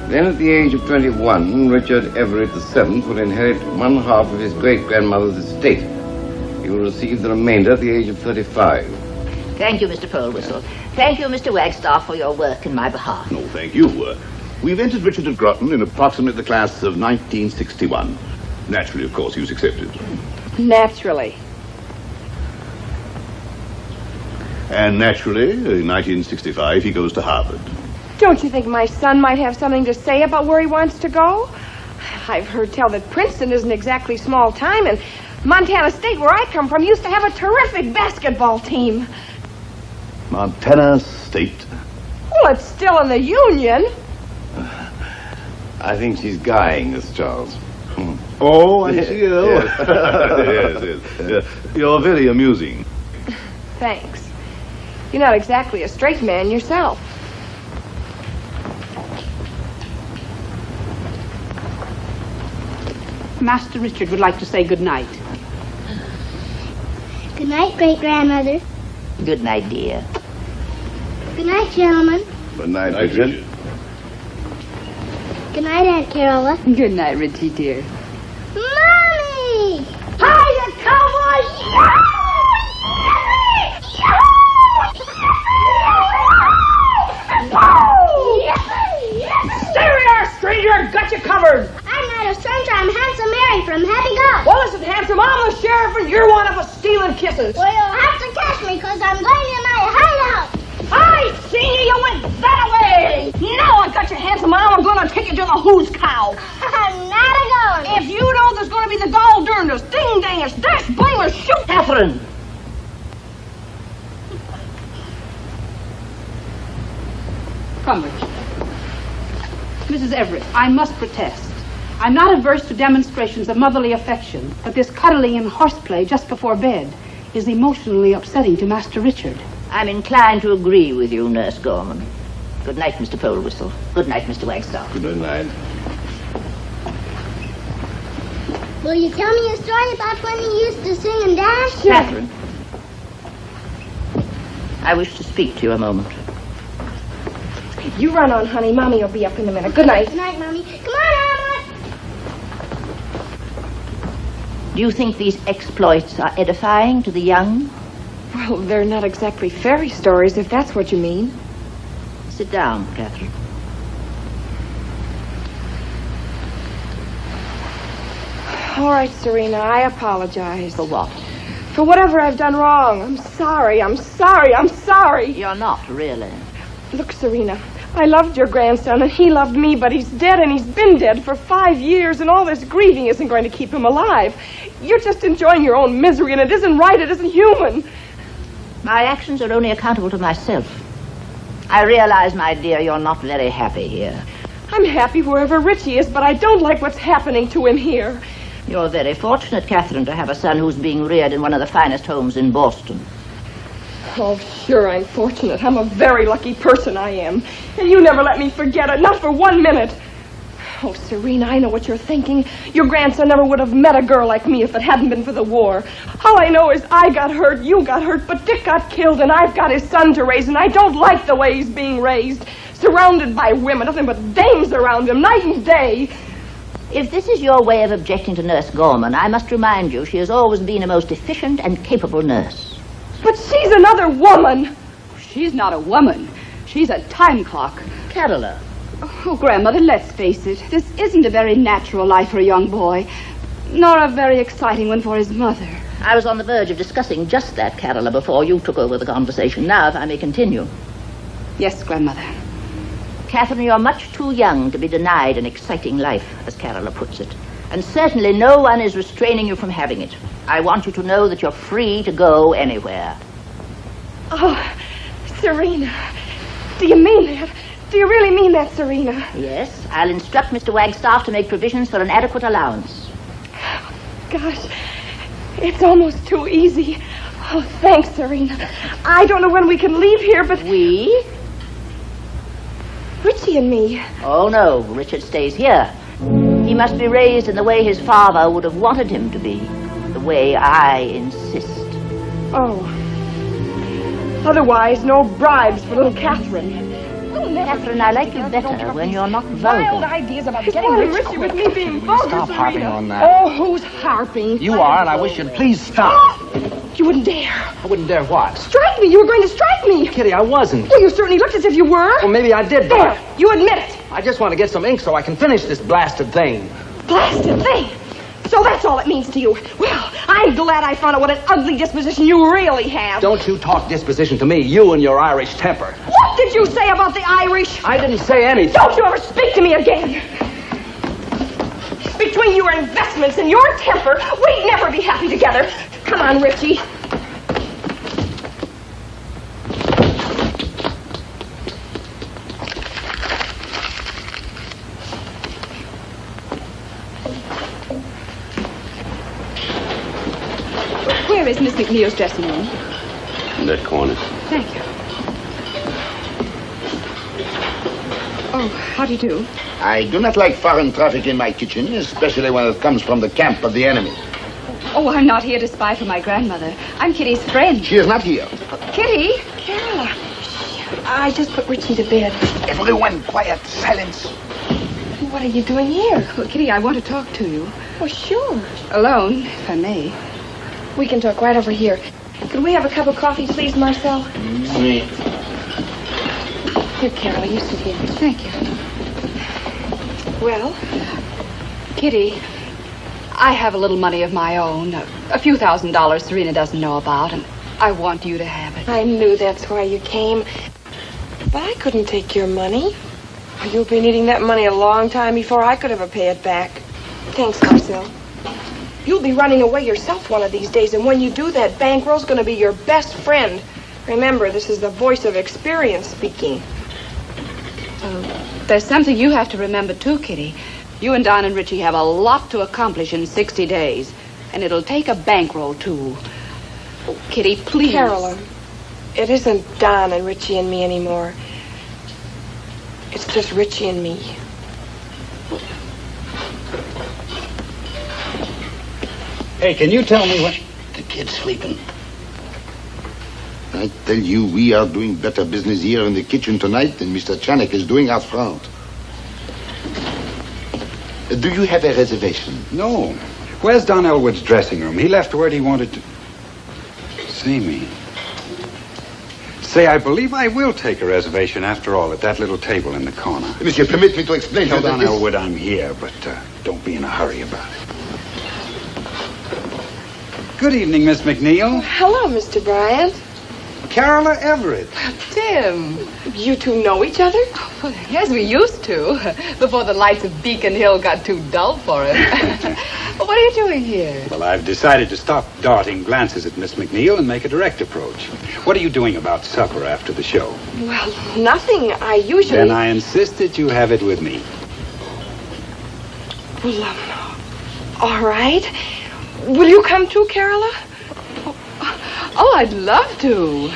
Then at the age of 21, Richard Everett VII will inherit 1/2 of his great-grandmother's estate. He will receive the remainder at the age of 35. Thank you, Mr. Polwhistle. Thank you, Mr. Wagstaff, for your work in my behalf. No, thank you. We've entered Richard at Groton in approximately the class of 1961. Naturally, of course, he was accepted. Naturally. And naturally, in 1965, he goes to Harvard. Don't you think my son might have something to say about where he wants to go? I've heard tell that Princeton isn't exactly small time, and Montana State, where I come from, used to have a terrific basketball team. Montana State? Well, it's still in the Union. I think she's guying us, Charles. Oh, I see. Yes. You're very amusing. Thanks. You're not exactly a straight man yourself. Master Richard would like to say good night. Good night, great-grandmother. Good night, dear. Good night, gentlemen. Good night, Richard. Good night, Aunt Carola. Good night, Richie, dear. Mommy! Hiya, cowboys! There we are, stranger! Got you covered! I'm not a stranger. I'm Handsome Mary from Happy Go. Well, listen, handsome, I'm the sheriff and you're one of us stealing kisses. Well, you'll have to catch me because I'm going to my hideout. I seen you, you went that way! Now I got you, handsome, Mom, I'm gonna take you to the who's cow. I'm not a-going. If you know there's gonna be the gall darndest, ding-dangest, dash, blamers, shoot! Catherine! Come, Richard. Mrs. Everett, I must protest. I'm not averse to demonstrations of motherly affection, but this cuddling and horseplay just before bed is emotionally upsetting to Master Richard. I'm inclined to agree with you, Nurse Gorman. Good night, Mr. Polewhistle. Good night, Mr. Wagstaff. Good night. Will you tell me a story about when you used to sing and dance? Catherine, I wish to speak to you a moment. You run on, honey. Mommy will be up in a minute. Good night. Good night, Mommy. Come on, Hamlet. Do you think these exploits are edifying to the young? Well, they're not exactly fairy stories, if that's what you mean. Sit down, Catherine. All right, Serena, I apologize. For what? For whatever I've done wrong. I'm sorry. I'm sorry. I'm sorry. You're not, really. Look, Serena, I loved your grandson, and he loved me, but he's dead, and he's been dead for 5 years, and all this grieving isn't going to keep him alive. You're just enjoying your own misery, and it isn't right. It isn't human. My actions are only accountable to myself. I realize, my dear, you're not very happy here. I'm happy wherever Richie is, but I don't like what's happening to him here. You're very fortunate, Catherine, to have a son who's being reared in one of the finest homes in Boston. Oh, sure, I'm fortunate. I'm a very lucky person, I am. And you never let me forget it, not for 1 minute. Oh, Serena, I know what you're thinking. Your grandson never would have met a girl like me if it hadn't been for the war. All I know is I got hurt, you got hurt, but Dick got killed, and I've got his son to raise, and I don't like the way he's being raised. Surrounded by women, nothing but dames around him, night and day. If this is your way of objecting to Nurse Gorman, I must remind you she has always been a most efficient and capable nurse. But she's another woman. She's not a woman. She's a time clock. Carola. Oh, Grandmother, let's face it. This isn't a very natural life for a young boy, nor a very exciting one for his mother. I was on the verge of discussing just that, Carola, before you took over the conversation. Now, if I may continue. Yes, Grandmother. Catherine, you're much too young to be denied an exciting life, as Carola puts it. And certainly no one is restraining you from having it. I want you to know that you're free to go anywhere. Oh, Serena, do you mean that? Do you really mean that, Serena? Yes, I'll instruct Mr. Wagstaff to make provisions for an adequate allowance. Gosh, it's almost too easy. Oh, thanks, Serena. I don't know when we can leave here, but... We? Richie and me. Oh, no, Richard stays here. He must be raised in the way his father would have wanted him to be. The way I insist. Oh. Otherwise, no bribes for little Catherine. Catherine, I like you better when you're not Wild vulgar. ideas about getting Richie with me being vulgar, Stop Serena. harping on that. Oh, who's harping? You are, and I wish you'd please stop. You wouldn't dare. I wouldn't dare what? Strike me. You were going to strike me. Kitty, I wasn't. Well, you certainly looked as if you were. Well, maybe I did, but There, you admit it. I just want to get some ink so I can finish this blasted thing. Blasted thing. So that's all it means to you. Well, I'm glad I found out what an ugly disposition you really have. Don't you talk disposition to me, you and your Irish temper. What did you say about the Irish? I didn't say anything. Don't you ever speak to me again. Between your investments and your temper, we'd never be happy together. Come on, Richie. Where is Miss McNeil's dressing room? In that corner. Thank you. Oh, how do you do? I do not like foreign traffic in my kitchen, especially when it comes from the camp of the enemy. Oh, I'm not here to spy for my grandmother. I'm Kitty's friend. She is not here. Kitty? Carola. I just put Richie to bed. Everyone, quiet, silence. What are you doing here? Well, Kitty, I want to talk to you. Oh, sure. Alone, if I may. We can talk right over here. Could we have a cup of coffee, please, Marcel? Me. Here, Carola, you sit here. Thank you. Well? Kitty, I have a little money of my own. A few $1,000s Serena doesn't know about, and I want you to have it. I knew that's why you came. But I couldn't take your money. You'll be needing that money a long time before I could ever pay it back. Thanks, Marcel. You'll be running away yourself one of these days, and when you do that, bankroll's going to be your best friend. Remember, this is the voice of experience speaking. There's something you have to remember, too, Kitty. You and Don and Richie have a lot to accomplish in 60 days, and it'll take a bankroll, too. Oh, Kitty, please. Carola, it isn't Don and Richie and me anymore. It's just Richie and me. Hey, can you tell me what... The kid's sleeping. I tell you, we are doing better business here in the kitchen tonight than Mr. Chanek is doing out front. Do you have a reservation? No. Where's Don Elwood's dressing room? He left word he wanted to see me. Say, I believe I will take a reservation after all at that little table in the corner. Monsieur, permit me to explain Tell how Don that is. Elwood I'm here, but don't be in a hurry about it. Good evening, Miss McNeil. Hello, Mr. Bryant. Carola Everett. Tim. You two know each other? Well, yes, we used to, before the lights of Beacon Hill got too dull for us. What are you doing here? Well, I've decided to stop darting glances at Miss McNeil and make a direct approach. What are you doing about supper after the show? Well, nothing. I usually... Then I insist that you have it with me. Well, all right. Will you come too, Carola? Oh, I'd love to.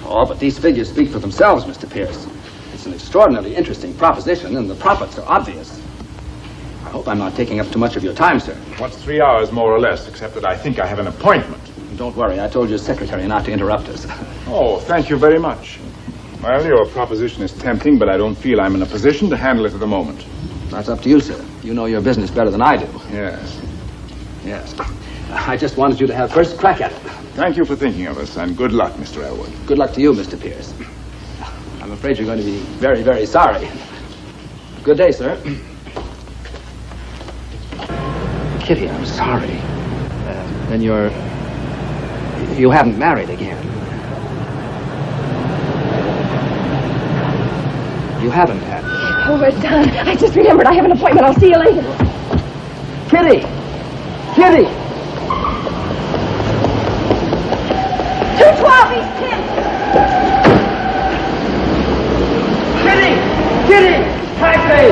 Oh, but these figures speak for themselves, Mr. Pierce. It's an extraordinarily interesting proposition, and the profits are obvious. I hope I'm not taking up too much of your time, sir. What's 3 hours, more or less, except that I think I have an appointment. Don't worry, I told your secretary not to interrupt us. Oh, thank you very much. Well, your proposition is tempting, but I don't feel I'm in a position to handle it at the moment. That's up to you, sir. You know your business better than I do. Yes. Yes. I just wanted you to have first crack at it. Thank you for thinking of us, and good luck, Mr. Elwood. Good luck to you, Mr. Pierce. I'm afraid you're going to be very, very sorry. Good day, sir. Kitty, I'm sorry. Then you haven't married again. You haven't had. Oh, we're done. I just remembered I have an appointment. I'll see you later. Kitty! Kitty! 212, East 10. Kitty! Kitty! Taxi!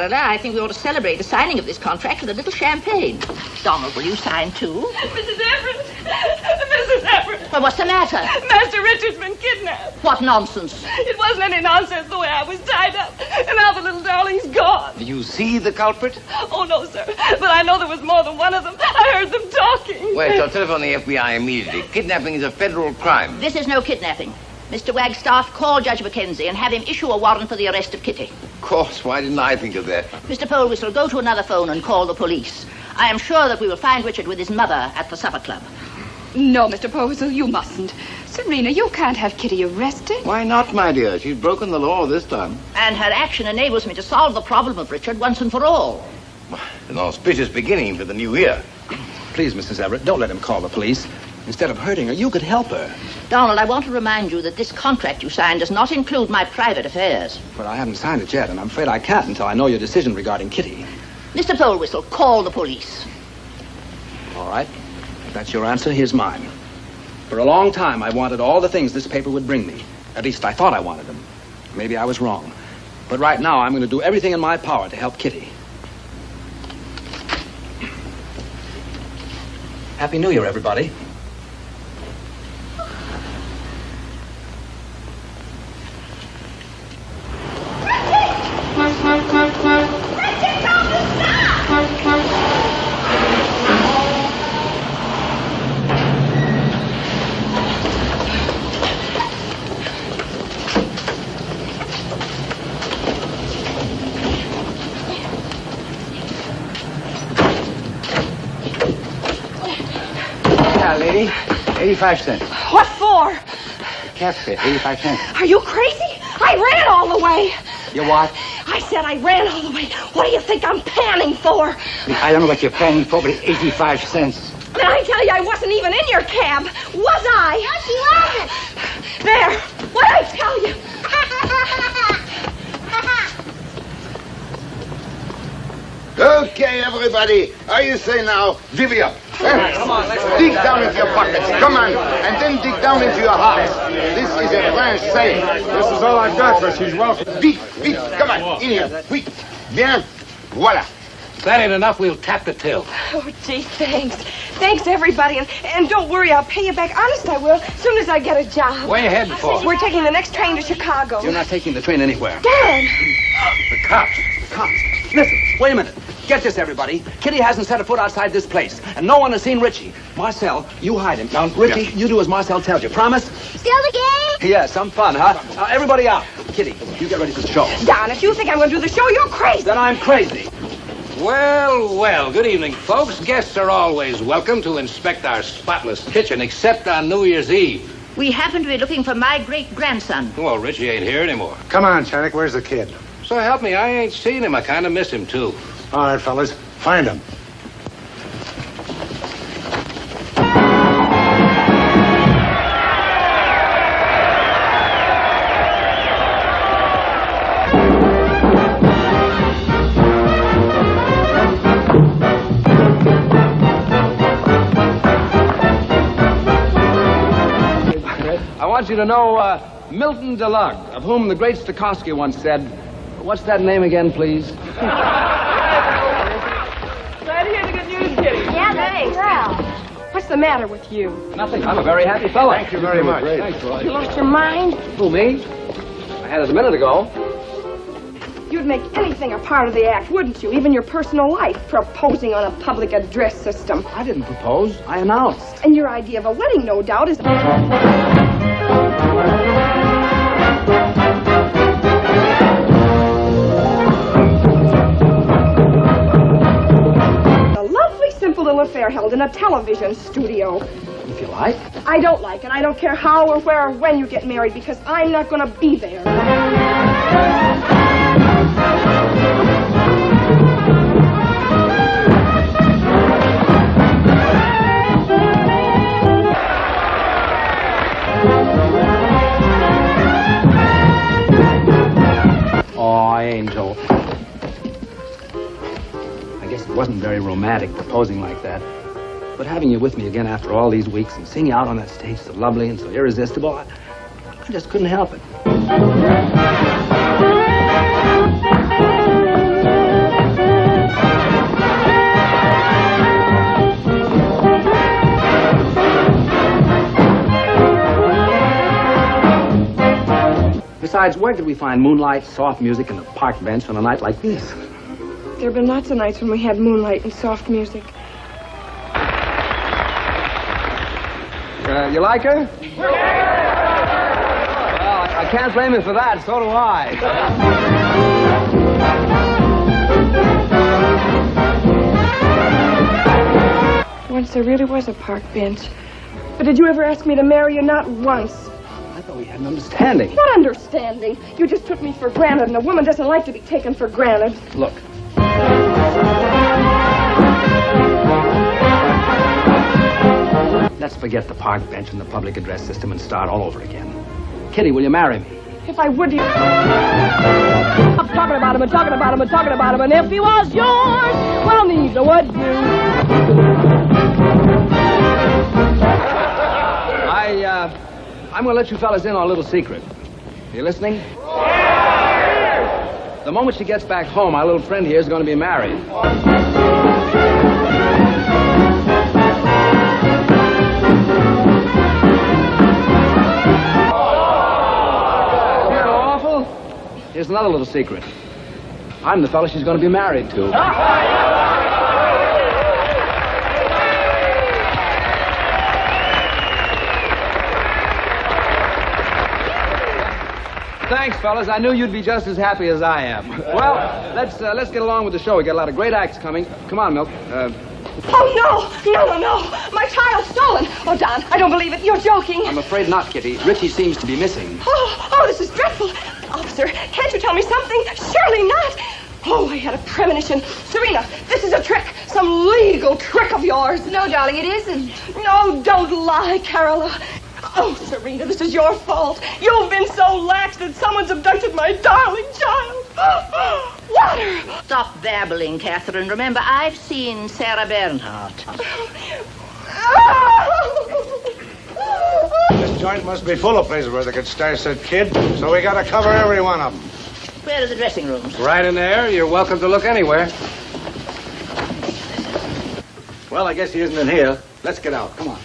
I think we ought to celebrate the signing of this contract with a little champagne. Donald, will you sign too? Mrs. Everett! Mrs. Everett! Well, what's the matter? Master Richard's been kidnapped. What nonsense? It wasn't any nonsense the way I was tied up. And now the little darling's gone. You see the culprit? Oh, no, sir. But I know there was more than one of them. I heard them talking. Wait, I'll telephone the FBI immediately. Kidnapping is a federal crime. This is no kidnapping. Mr. Wagstaff, call Judge Mackenzie and have him issue a warrant for the arrest of Kitty. Of course. Why didn't I think of that? Mr. Polwhistle, go to another phone and call the police. I am sure that we will find Richard with his mother at the supper club. No, Mr. Polwhistle, you mustn't. Serena, you can't have Kitty arrested. Why not, my dear? She's broken the law this time. And her action enables me to solve the problem of Richard once and for all. An auspicious beginning for the new year. please, Mrs. Everett, don't let him call the police. Instead of hurting her, you could help her. Donald, I want to remind you that this contract you signed does not include my private affairs. But I haven't signed it yet, and I'm afraid I can't until I know your decision regarding Kitty. Mr. Polwhistle, call the police. All right. If that's your answer, here's mine. For a long time, I wanted all the things this paper would bring me. At least I thought I wanted them. Maybe I was wrong. But right now, I'm going to do everything in my power to help Kitty. Happy New Year, everybody. Lady, 85 cents. What for? Cat fit, 85 cents. Are you crazy? I ran all the way. You what? I said I ran all the way. What do you think I'm panning for? I don't know what you're paying for, but 85 cents. And I tell you, I wasn't even in your cab. Was I? No, she wasn't. There. What'd I tell you? Okay, everybody. Are you say now, divvy up? Come on, let's dig down into your pockets. Come on. And then dig down into your hearts. This is a French saying. This is all I've got, but she's welcome. Vite, vite. Come on. In here. Vite. Bien. Voila. If that ain't enough, we'll tap the till. Oh, gee, thanks. Thanks, everybody. And don't worry, I'll pay you back. Honest, I will, as soon as I get a job. Where you heading for? We're taking the next train to Chicago. You're not taking the train anywhere. Dad! The cops. Cops. Listen, wait a minute. Get this, everybody. Kitty hasn't set a foot outside this place, and no one has seen Richie. Marcel, you hide him. Now, Richie, you do as Marcel tells you. Promise? Still the game? Yeah, some fun, huh? Everybody out. Kitty, you get ready for the show. Don, if you think I'm going to do the show, you're crazy. Then I'm crazy. Well, well, good evening, folks. Guests are always welcome to inspect our spotless kitchen, except on New Year's Eve. We happen to be looking for my great-grandson. Well, Richie ain't here anymore. Come on, Shannick, where's the kid? So help me, I ain't seen him. I kind of miss him, too. All right, fellas, find him. I want you to know Milton DeLugg, of whom the great Stokowski once said, what's that name again, please? Glad to hear the good news, Kitty. Yeah, thanks. Well. What's the matter with you? Nothing. I'm a very happy fellow. Thank you very much. Thanks, Roy. You lost your mind? Who, me? I had it a minute ago. You'd make anything a part of the act, wouldn't you? Even your personal life, proposing on a public address system. I didn't propose. I announced. And your idea of a wedding, no doubt, is... simple little affair held in a television studio. If you like. I don't like it. I don't care how or where or when you get married because I'm not going to be there. Oh, Angel. I guess it wasn't very romantic proposing like that. But having you with me again after all these weeks and seeing you out on that stage so lovely and so irresistible, I just couldn't help it. Besides, where could we find moonlight, soft music, and a park bench on a night like this? There have been lots of nights when we had moonlight and soft music. You like her? Well, I can't blame him for that. So do I. Once there really was a park bench. But did you ever ask me to marry you? Not once. I thought we had an understanding. What understanding? You just took me for granted, and a woman doesn't like to be taken for granted. Look. Let's forget the park bench and the public address system and start all over again. Kitty, will you marry me? If I would, I'm talking about him and talking about him and talking about him, and if he was yours, well, neither would you. I'm going to let you fellas in on a little secret. You listening? The moment she gets back home, our little friend here is going to be married. Here's another little secret. I'm the fellow she's going to be married to. Thanks, fellas. I knew you'd be just as happy as I am. Well, let's get along with the show. We got a lot of great acts coming. Come on, Milk. Oh, no. My child's stolen. Oh, Don, I don't believe it. You're joking. I'm afraid not, Kitty. Richie seems to be missing. Oh, this is dreadful. Officer, can't you tell me something? Surely not. Oh, I had a premonition. Serena, this is a trick. Some legal trick of yours. No, darling, it isn't. No, don't lie, Carola. Oh, Serena, this is your fault. You've been so lax that someone's abducted my darling child. Water! Stop babbling, Catherine. Remember, I've seen Sarah Bernhardt. This joint must be full of places where they could stash that kid, so we gotta cover every one of them. Where are the dressing rooms? Right in there. You're welcome to look anywhere. Well, I guess he isn't in here. Let's get out. Come on.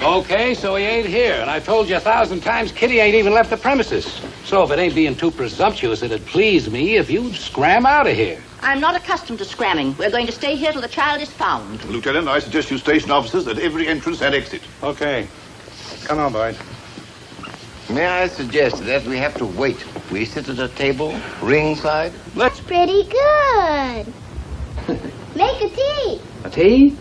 Okay, so he ain't here. And I told you 1,000 times Kitty ain't even left the premises. So if it ain't being too presumptuous, it'd please me if you'd scram out of here. I'm not accustomed to scramming. We're going to stay here till the child is found. Lieutenant, I suggest you station officers at every entrance and exit. Okay. Come on, boys. May I suggest that we have to wait? We sit at a table, ringside. That's pretty good. Make a tea. A tea?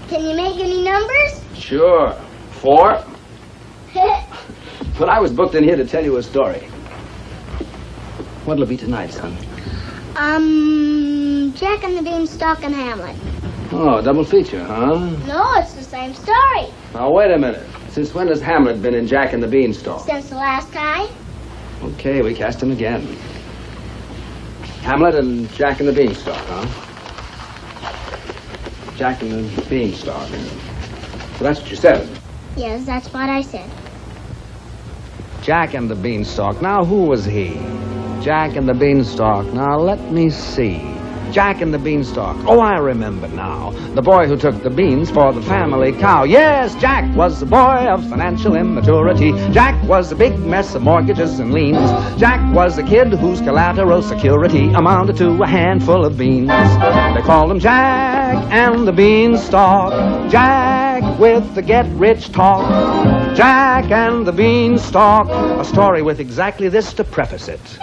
Can you make any numbers? Sure. 4. But I was booked in here to tell you a story. What'll it be tonight, son? Jack and the Beanstalk and Hamlet. Oh, a double feature, huh? No, it's the same story. Now, wait a minute. Since when has Hamlet been in Jack and the Beanstalk? Since the last time. Okay, we cast him again. Hamlet and Jack and the Beanstalk, huh? Jack and the Beanstalk. So that's what you said. Yes, that's what I said. Jack and the Beanstalk. Now, who was he? Jack and the Beanstalk. Now, let me see. Jack and the Beanstalk. Oh, I remember now. The boy who took the beans for the family cow. Yes, Jack was a boy of financial immaturity. Jack was a big mess of mortgages and liens. Jack was a kid whose collateral security amounted to a handful of beans. They called him Jack and the Beanstalk. Jack with the get-rich talk. Jack and the Beanstalk. A story with exactly this to preface it.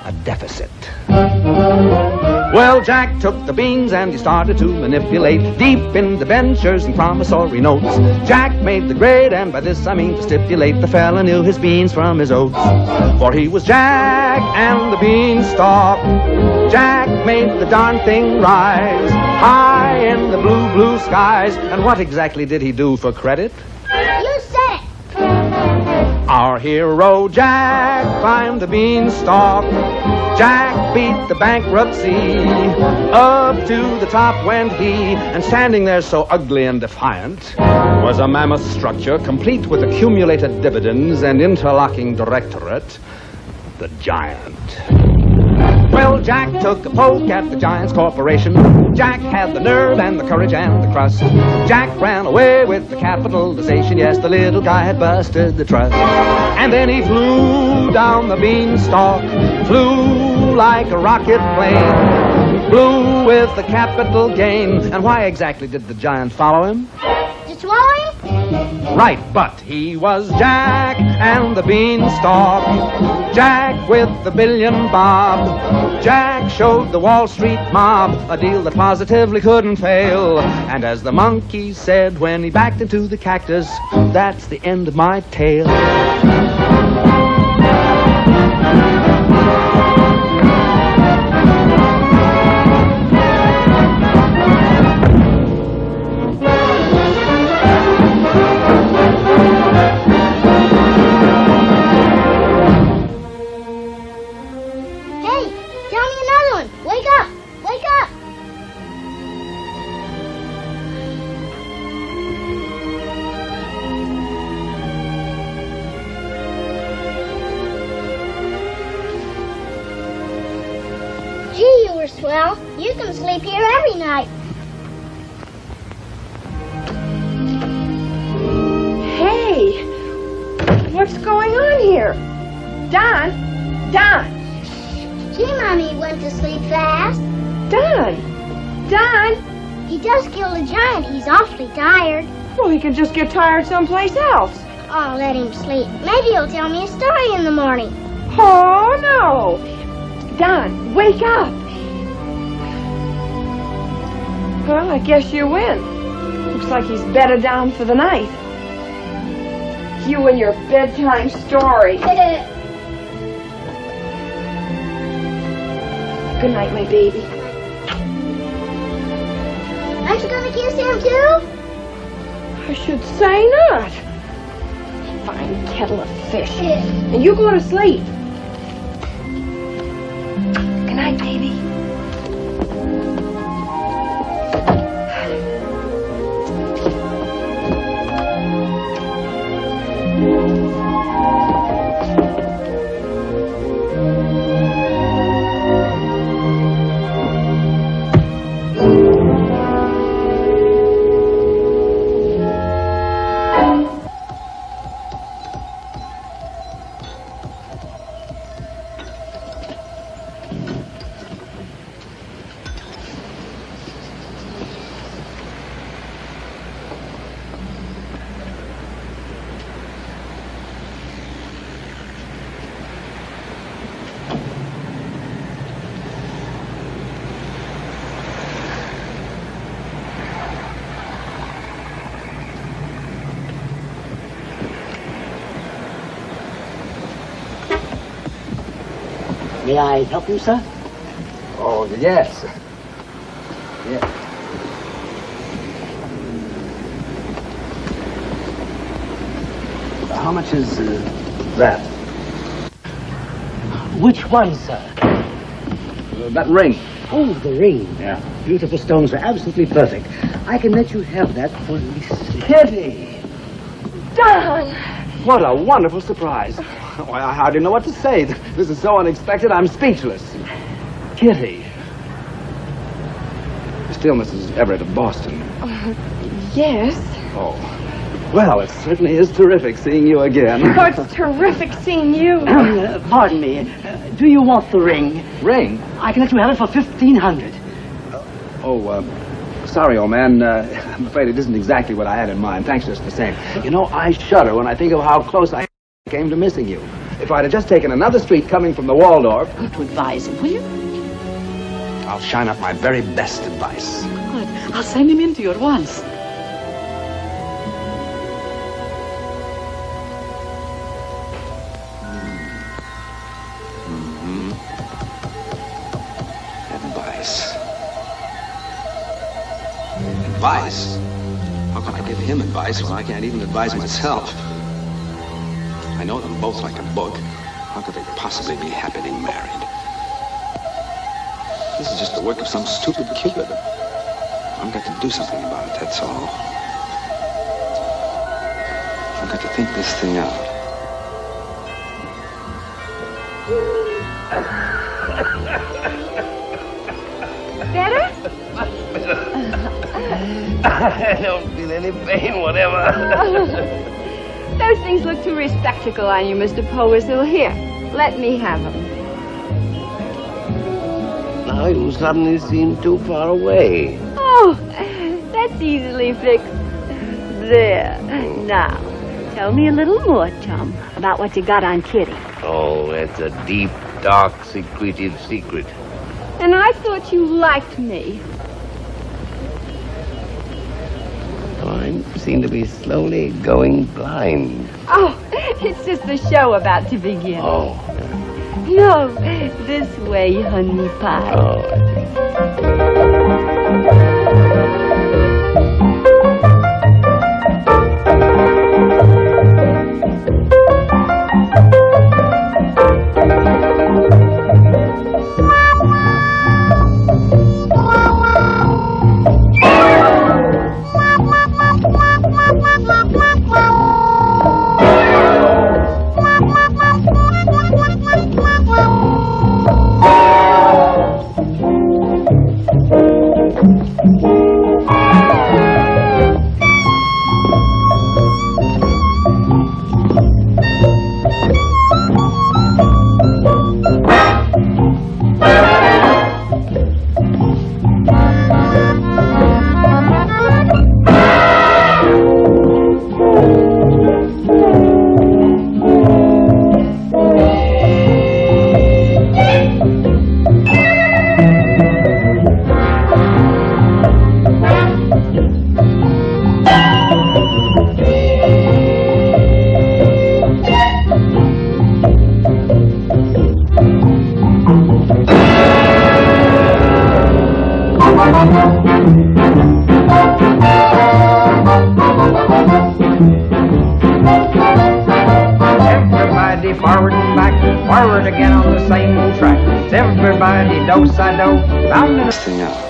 A deficit. Well, Jack took the beans and he started to manipulate deep in debentures and promissory notes. Jack made the grade, and by this I mean to stipulate the fella knew his beans from his oats. For he was Jack and the Beanstalk. Jack made the darn thing rise high in the blue, blue skies. And what exactly did he do for credit? You said it. Our hero Jack climbed the beanstalk. Jack beat the bankruptcy. Up to the top went he, and standing there so ugly and defiant was a mammoth structure complete with accumulated dividends and interlocking directorate, the Giant. Well, Jack took a poke at the Giant's corporation. Jack had the nerve and the courage and the crust. Jack ran away with the capitalization. Yes, the little guy had busted the trust. And then he flew down the beanstalk, flew like a rocket plane, flew with the capital gain. And why exactly did the Giant follow him? To swallow him? Right, but he was Jack and the Beanstalk. Jack with the billion bob. Jack showed the Wall Street mob a deal that positively couldn't fail. And as the monkey said when he backed into the cactus, that's the end of my tale. Well, you can sleep here every night. Hey, what's going on here? Don? Gee, Mommy went to sleep fast. Don? He just killed a giant. He's awfully tired. Well, he could just get tired someplace else. Oh, let him sleep. Maybe he'll tell me a story in the morning. Oh, no. Don, wake up. Well, I guess you win. Looks like he's bedded down for the night. You and your bedtime story. Good night, my baby. Aren't you going to kiss him, too? I should say not. Fine kettle of fish. And you go to sleep. Good night, baby. May I help you, sir? Oh, yes. Yeah. How much is that? Which one, sir? That ring. Oh, the ring. Yeah. Beautiful stones are absolutely perfect. I can let you have that for at least... Kitty! Don! What a wonderful surprise. Why, I hardly know what to say. This is so unexpected, I'm speechless. Kitty. You're still Mrs. Everett of Boston. Yes. Oh. Well, it certainly is terrific seeing you again. Oh, it's terrific seeing you. Pardon me. Do you want the ring? Ring? I can let you have it for $1,500. Sorry, old man. I'm afraid it isn't exactly what I had in mind. Thanks just the same. You know, I shudder when I think of how close I came to missing you. If I'd have just taken another street coming from the Waldorf... To advise him, will you? I'll shine up my very best advice. Good. I'll send him in to you at once. Advice? How can I give him advice when I can't even advise myself? I know them both like a book. How could they possibly be happy being married? This is just the work of some stupid Cupid. I've got to do something about it, that's all. I've got to think this thing out. Better? I don't feel any pain whatever. Those things look too respectable on you, Mr. Powysl. Here, let me have them. Now you suddenly seem too far away. Oh, that's easily fixed. There. Now, tell me a little more, chum, about what you got on Kitty. Oh, it's a deep, dark, secretive secret. And I thought you liked me. I seem to be slowly going blind. Oh, it's just the show about to begin. Oh. No, this way, honey pie. Oh, I everybody, forward and back, forward again on the same old track. Everybody, do-si-do, down to the... Sing out.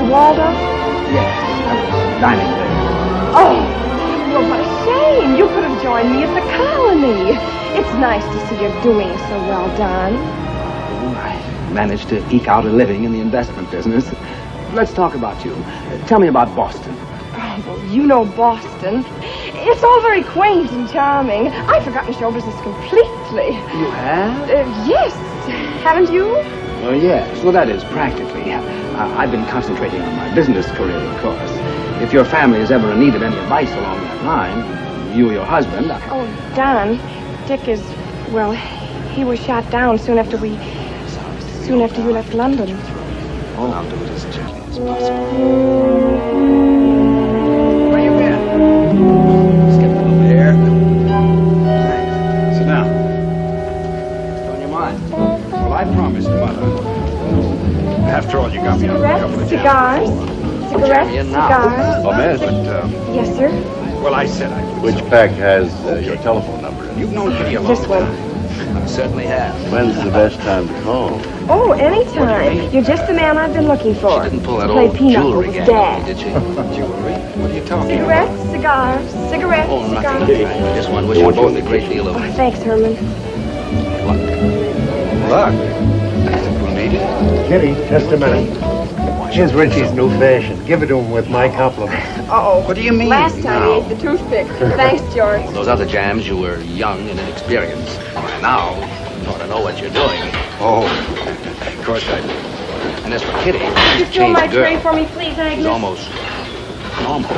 Waldorf? Yes, I was dining there. Oh, well, what a shame. You could have joined me at the colony. It's nice to see you're doing so well, Don. I managed to eke out a living in the investment business. Let's talk about you. Tell me about Boston. Oh, well, you know Boston. It's all very quaint and charming. I've forgotten show business completely. You have? Yes. Haven't you? Oh, yes. Well, that is practically. I've been concentrating on my business career, of course. If your family is ever in need of any advice along that line, you or your husband... Oh, Don, Dick is, well, he was shot down soon after you left London. Oh, I'll do it as gently as possible. Where you been? Just getting a little air. Thanks. Sit down. What's on your mind? Well, I promised Mother. After all, you got me on a couple of cigars. Cigarettes, cigars. Oh, man. But, yes, sir. well, I said I would. Which pack has your telephone number in it? You've known Kitty a long This one. I certainly have. When's the best time to call? Oh, anytime. You're just the man I've been looking for. She didn't pull that Play old pinochle jewelry with gang Dad. on me, did she? Jewelry? What are you talking Cigarettes, cigars, cigarettes, Oh, cigars. nothing. I just want to wish you both a great deal of Oh, thanks, Herman. about? Look. We'll need it. Kitty, just a minute. Here's Richie's new fashion. Give it to him with my compliments. Uh-oh. What do you mean? Last time he ate the toothpick. Thanks, George. those other jams. You were young and inexperienced. Now, you ought to know what you're doing. Oh, of course I do. And as for Kitty, Could you she's fill changed my girl. tray for me, please, She's Agnes? almost normal.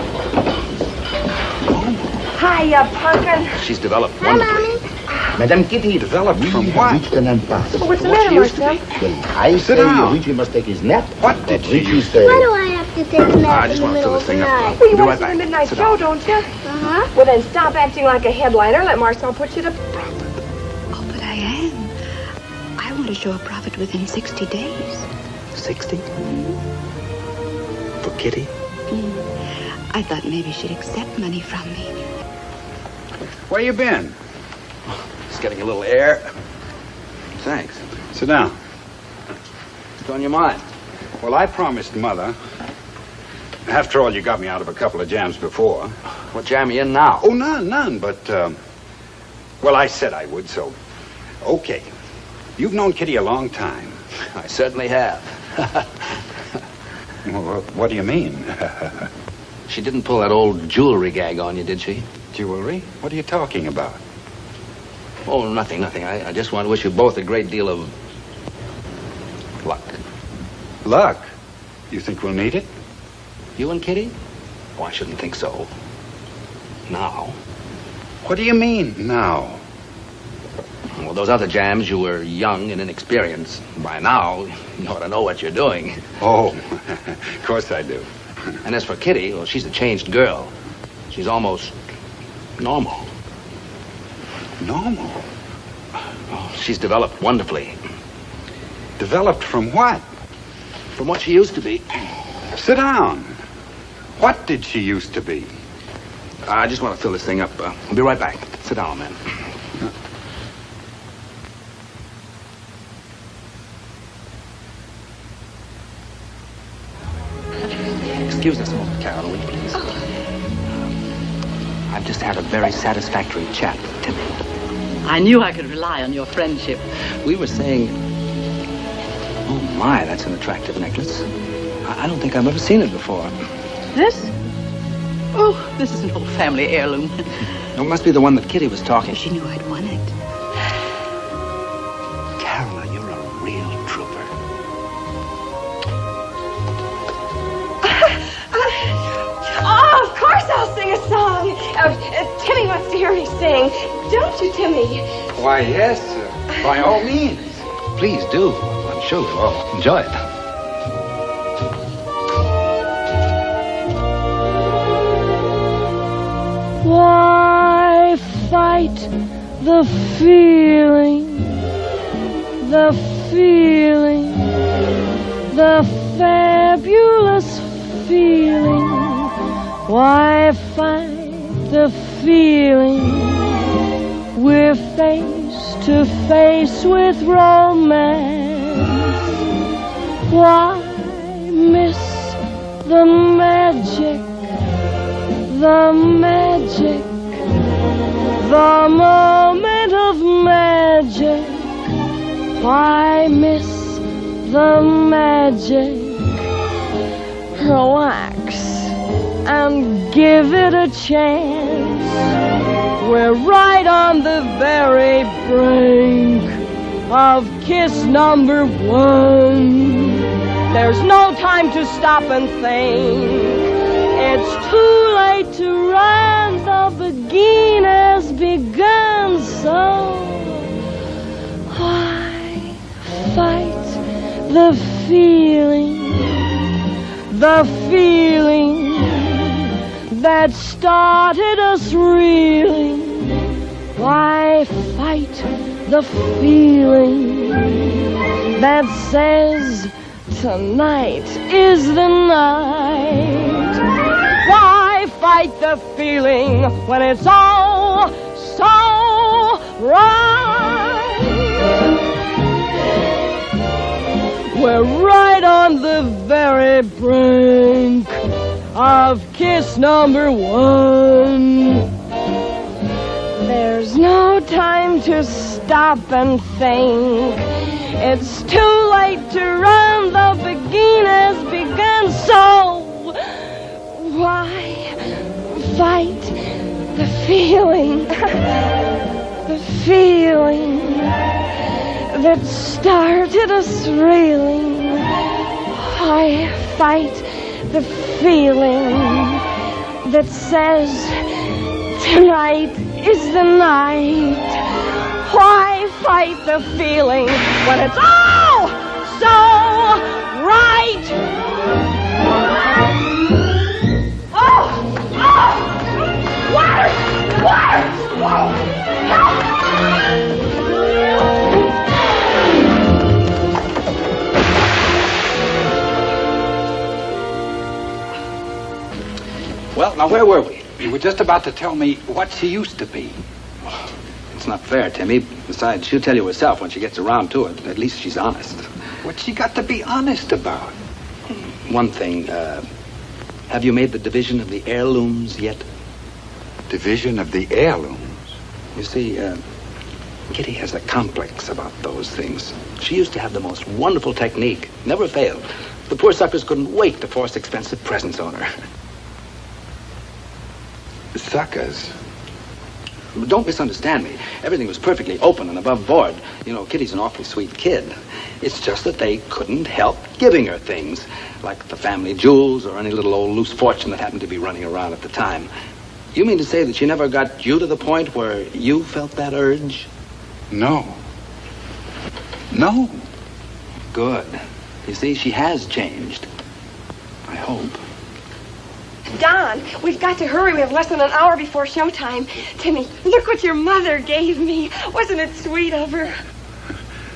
Hiya, Pumpkin. She's developed wonderfully. Madame Kitty, Developed we from have what? reached an impasse. What's the matter, Marcel? Well, I Sit say down. Richie must take his nap. What But did she Richie use? say... Why do I have to take a nap I in just the want to fill middle this of the thing up. night? Well, you Be want right to see the back. midnight Sit show, down. don't you? Uh-huh. Well, then stop acting like a headliner. Let Marcel put you to... Oh, but I am. I want to show a profit within 60 days. 60? For Kitty? I thought maybe she'd accept money from me. Where you been? Just getting a little air. Thanks. Sit down. What's on your mind? Well, I promised Mother. After all, you got me out of a couple of jams before. What jam are you in now? Oh, none. But, well, I said I would, so... Okay. You've known Kitty a long time. I certainly have. Well, what do you mean? She didn't pull that old jewelry gag on you, did she? Jewelry? What are you talking about? Oh, nothing. I just want to wish you both a great deal of luck. Luck? You think we'll need it? You and Kitty? Oh, I shouldn't think so. Now. What do you mean, now? Well, those other jams, you were young and inexperienced. By now, you ought to know what you're doing. Oh, of course I do. And as for Kitty, well, she's a changed girl. She's almost normal. Normal? Oh, she's developed wonderfully. Developed from what? From what she used to be. Sit down. What did she used to be? I just want to fill this thing up. I'll be right back. Sit down, man. Excuse us a moment, Carol, will you please? I've just had a very satisfactory chat with Timmy. I knew I could rely on your friendship. We were saying... Oh, my, that's an attractive necklace. I don't think I've ever seen it before. This? Oh, this is an old family heirloom. It must be the one that Kitty was talking. She knew I'd won it. Carola, you're a real trooper. Oh, of course I'll sing a song. Timmy wants to hear me sing. Don't you, Timmy? Why, yes, by all means. Please do. I'm sure we'll all enjoy it. Why fight the feeling, the feeling, the fabulous feeling? Why fight the feeling? We're face to face with romance. Why miss the magic? The magic, the moment of magic. Why miss the magic? Relax and give it a chance. We're right on the very brink of kiss number one. There's no time to stop and think. It's too late to run, the begin has begun, so why fight the feeling that started us reeling? Why fight the feeling that says tonight is the night? Why fight the feeling when it's all so right? We're right on the very brink of kiss number one. There's no time to stop and think. It's too late to run, the begin has begun, so why fight the feeling, the feeling that started us reeling? Why fight the feeling that says tonight is the night? Why fight the feeling when it's all so right? Well, now where were we? You were just about to tell me what she used to be. It's not fair, Timmy. Besides, she'll tell you herself when she gets around to it. At least she's honest. What's she got to be honest about? One thing, have you made the division of the heirlooms yet? Division of the heirlooms? You see, Kitty has a complex about those things. She used to have the most wonderful technique. Never failed. The poor suckers couldn't wait to force expensive presents on her. Suckers? Don't misunderstand me. Everything was perfectly open and above board. You know, Kitty's an awfully sweet kid. It's just that they couldn't help giving her things, like the family jewels or any little old loose fortune that happened to be running around at the time. You mean to say that she never got you to the point where you felt that urge? No. No. Good. You see, she has changed. I hope. Don, we've got to hurry. We have less than an hour before showtime. Timmy, look what your mother gave me. Wasn't it sweet of her?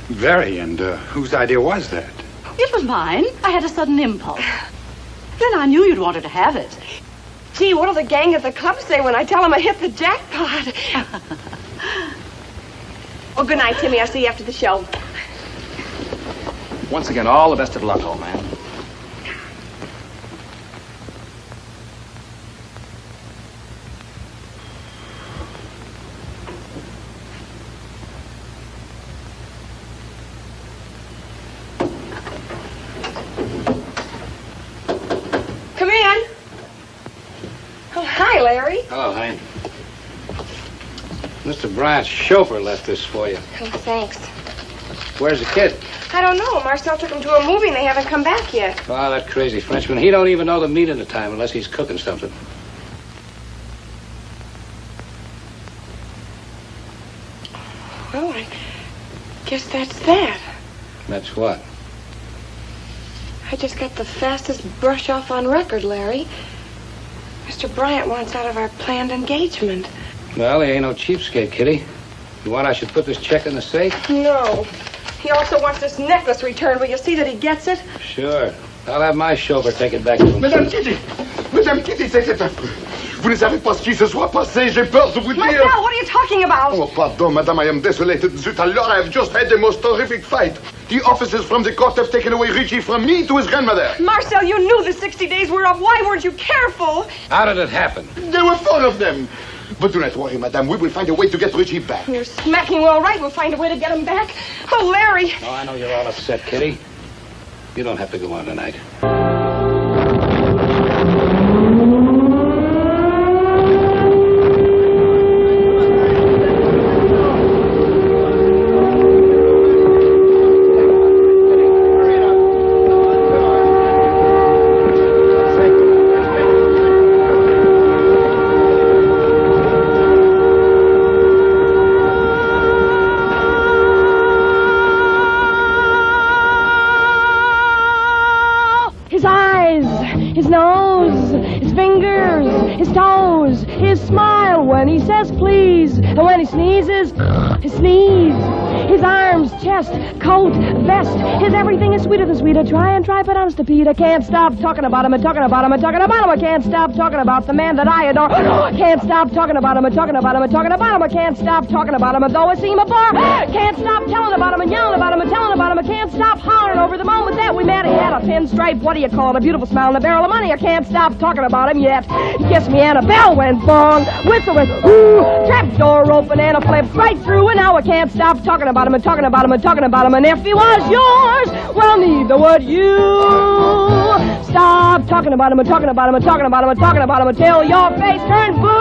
Very, and whose idea was that? It was mine. I had a sudden impulse. Then I knew you'd wanted to have it. Gee, what'll the gang at the club say when I tell them I hit the jackpot? Oh, good night, Timmy. I'll see you after the show. Once again, all the best of luck, old man. Come in. Oh, hi, Larry. Hello, honey. Mr. Bryant's chauffeur left this for you. Oh, thanks. Where's the kid? I don't know. Marcel took him to a movie and they haven't come back yet. Oh, that crazy Frenchman. He don't even know the meat of the time unless he's cooking something. Well, I guess that's that. That's what? I just got the fastest brush off on record, Larry. Mr. Bryant wants out of our planned engagement. Well, he ain't no cheapskate, Kitty. You want I should put this check in the safe? No. He also wants this necklace returned. Will you see that he gets it? Sure. I'll have my chauffeur take it back to him. Madame Kitty! Madame Kitty, c'est... Vous ne savez pas ce qui se soit passé. J'ai peur de vous dire... Marcel, what are you talking about? Oh, pardon, madame, I am desolated. Zut, alors, I have just had the most horrific fight. The officers from the court have taken away Richie from me to his grandmother. Marcel, you knew the 60 days were up. Why weren't you careful? How did it happen? There were 4 of them. But do not worry, madame. We will find a way to get Richie back. You're smacking well right. We'll find a way to get him back. Oh, Larry. Oh, I know you're all upset, Kitty. You don't have to go on tonight. When he says please, and when he sneezes, his sneeze, his arms, chest, coat, vest, his everything is sweeter than sweeter. Try and try, but honest to Pete, I can't stop talking about him and talking about him and talking about him. I can't stop talking about the man that I adore. I can't stop talking about him and talking about him and talking about him. I can't stop talking about him, and though I seem a bore, can't stop telling about him and yelling about him and telling about him. I can't stop hollering over the moment that we met. He had a pinstripe, what do you call it, a beautiful smile and a barrel of money. I can't stop talking about him yet. He kissed me and a bell went bong, whistle went ooh, trap door open and a flips right through, and now I can't stop talking about him and talking about him and talking about him. And if he was yours, well, neither would you. Stop talking about him and talking about him and talking about him and talking about him until your face turned blue.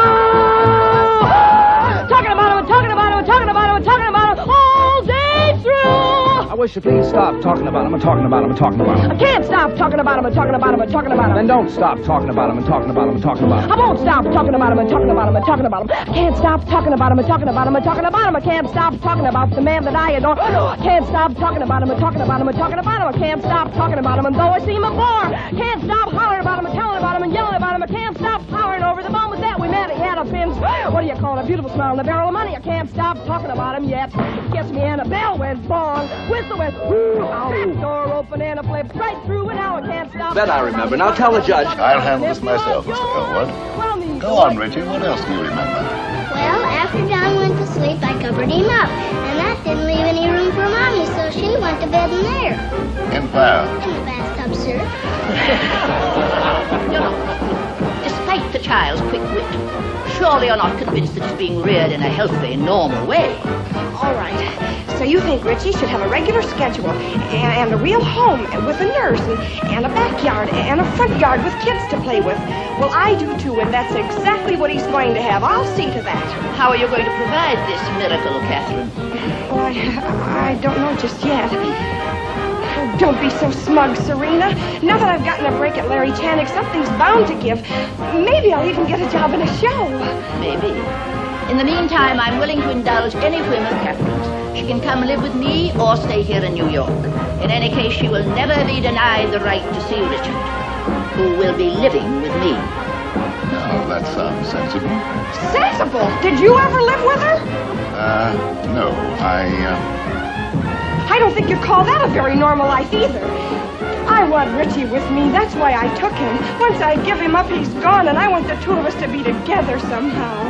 Talking about him and talking about him and talking about him and talking about him all day through. I wish you'd please stop talking about him and talking about him and talking about him. I can't stop talking about him and talking about him and talking about him. Then don't stop talking about him and talking about him and talking about him. I won't stop talking about him and talking about him and talking about him. I can't stop talking about him and talking about him and talking about him. I can't stop talking about the man that I adore. I can't stop talking about him and talking about him and talking about him. I can't stop talking about him, and though I seem a bore, can't stop hollering about him and telling about him and yelling about him. I can't stop hollering over the moment that we met. He had a pin, what do you call it, a beautiful smile and a barrel of money. I can't stop talking about him yet. He kissed me and a bell went bong, whistle went whoo, trap door open and a flips right through, and now I can't stop. That I remember. Now tell the judge. I'll handle this myself, Mr. Elwood. Go on, Richie. What else do you remember? Well, after John went to sleep, I covered him up. And that didn't leave any room for Mommy, so she went to bed in there. In where? In the bathtub, sir. You know, despite respect a child's quick wit. Surely you're not convinced that he's being reared in a healthy, normal way. All right. So you think Richie should have a regular schedule and a real home with a nurse and a backyard and a front yard with kids to play with? Well, I do too, and that's exactly what he's going to have. I'll see to that. How are you going to provide this miracle, Catherine? Well, I don't know just yet. Oh, don't be so smug, Serena. Now that I've gotten a break at Larry Channing, something's bound to give. Maybe I'll even get a job in a show. Maybe. In the meantime, I'm willing to indulge any whim of Catherine's. She can come live with me or stay here in New York. In any case, she will never be denied the right to see Richard, who will be living with me. Now, that sounds sensible. Sensible? Did you ever live with her? No, I don't think you'd call that a very normal life either. I want Richie with me. That's why I took him. Once I give him up, he's gone, and I want the two of us to be together somehow.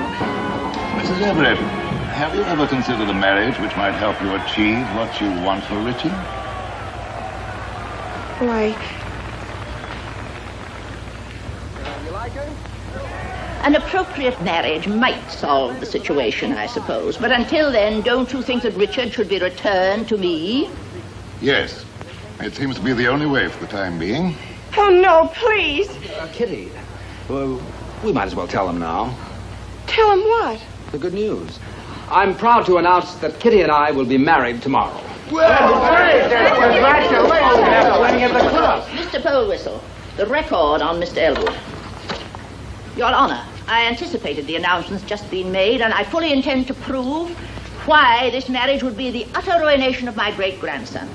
Mrs. Everett, have you ever considered a marriage which might help you achieve what you want for Richie? Why? An appropriate marriage might solve the situation, I suppose. But until then, don't you think that Richard should be returned to me? Yes. It seems to be the only way for the time being. Oh, no, please. Kitty, well, we might as well tell him now. Tell him what? The good news. I'm proud to announce that Kitty and I will be married tomorrow. Mr. Polwhistle, the record on Mr. Elwood. Your Honor, I anticipated the announcements just being made, and I fully intend to prove why this marriage would be the utter ruination of my great-grandson.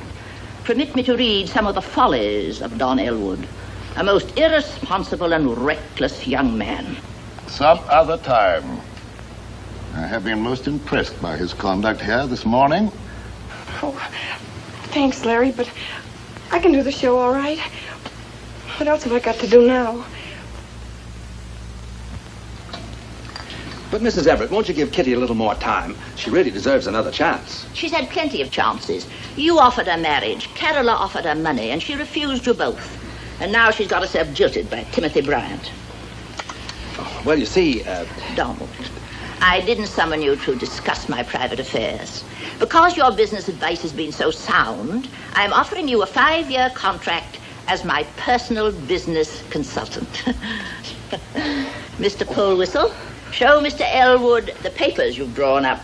Permit me to read some of the follies of Don Elwood, a most irresponsible and reckless young man. Some other time. I have been most impressed by his conduct here this morning. Oh, thanks, Larry, but I can do the show all right. What else have I got to do now? But, Mrs. Everett, won't you give Kitty a little more time? She really deserves another chance. She's had plenty of chances. You offered her marriage, Carola offered her money, and she refused you both. And now she's got herself jilted by Timothy Bryant. Oh, well, you see, Donald, I didn't summon you to discuss my private affairs. Because your business advice has been so sound, I'm offering you a 5-year contract as my personal business consultant. Mr. Polwhistle, show Mr. Elwood the papers you've drawn up.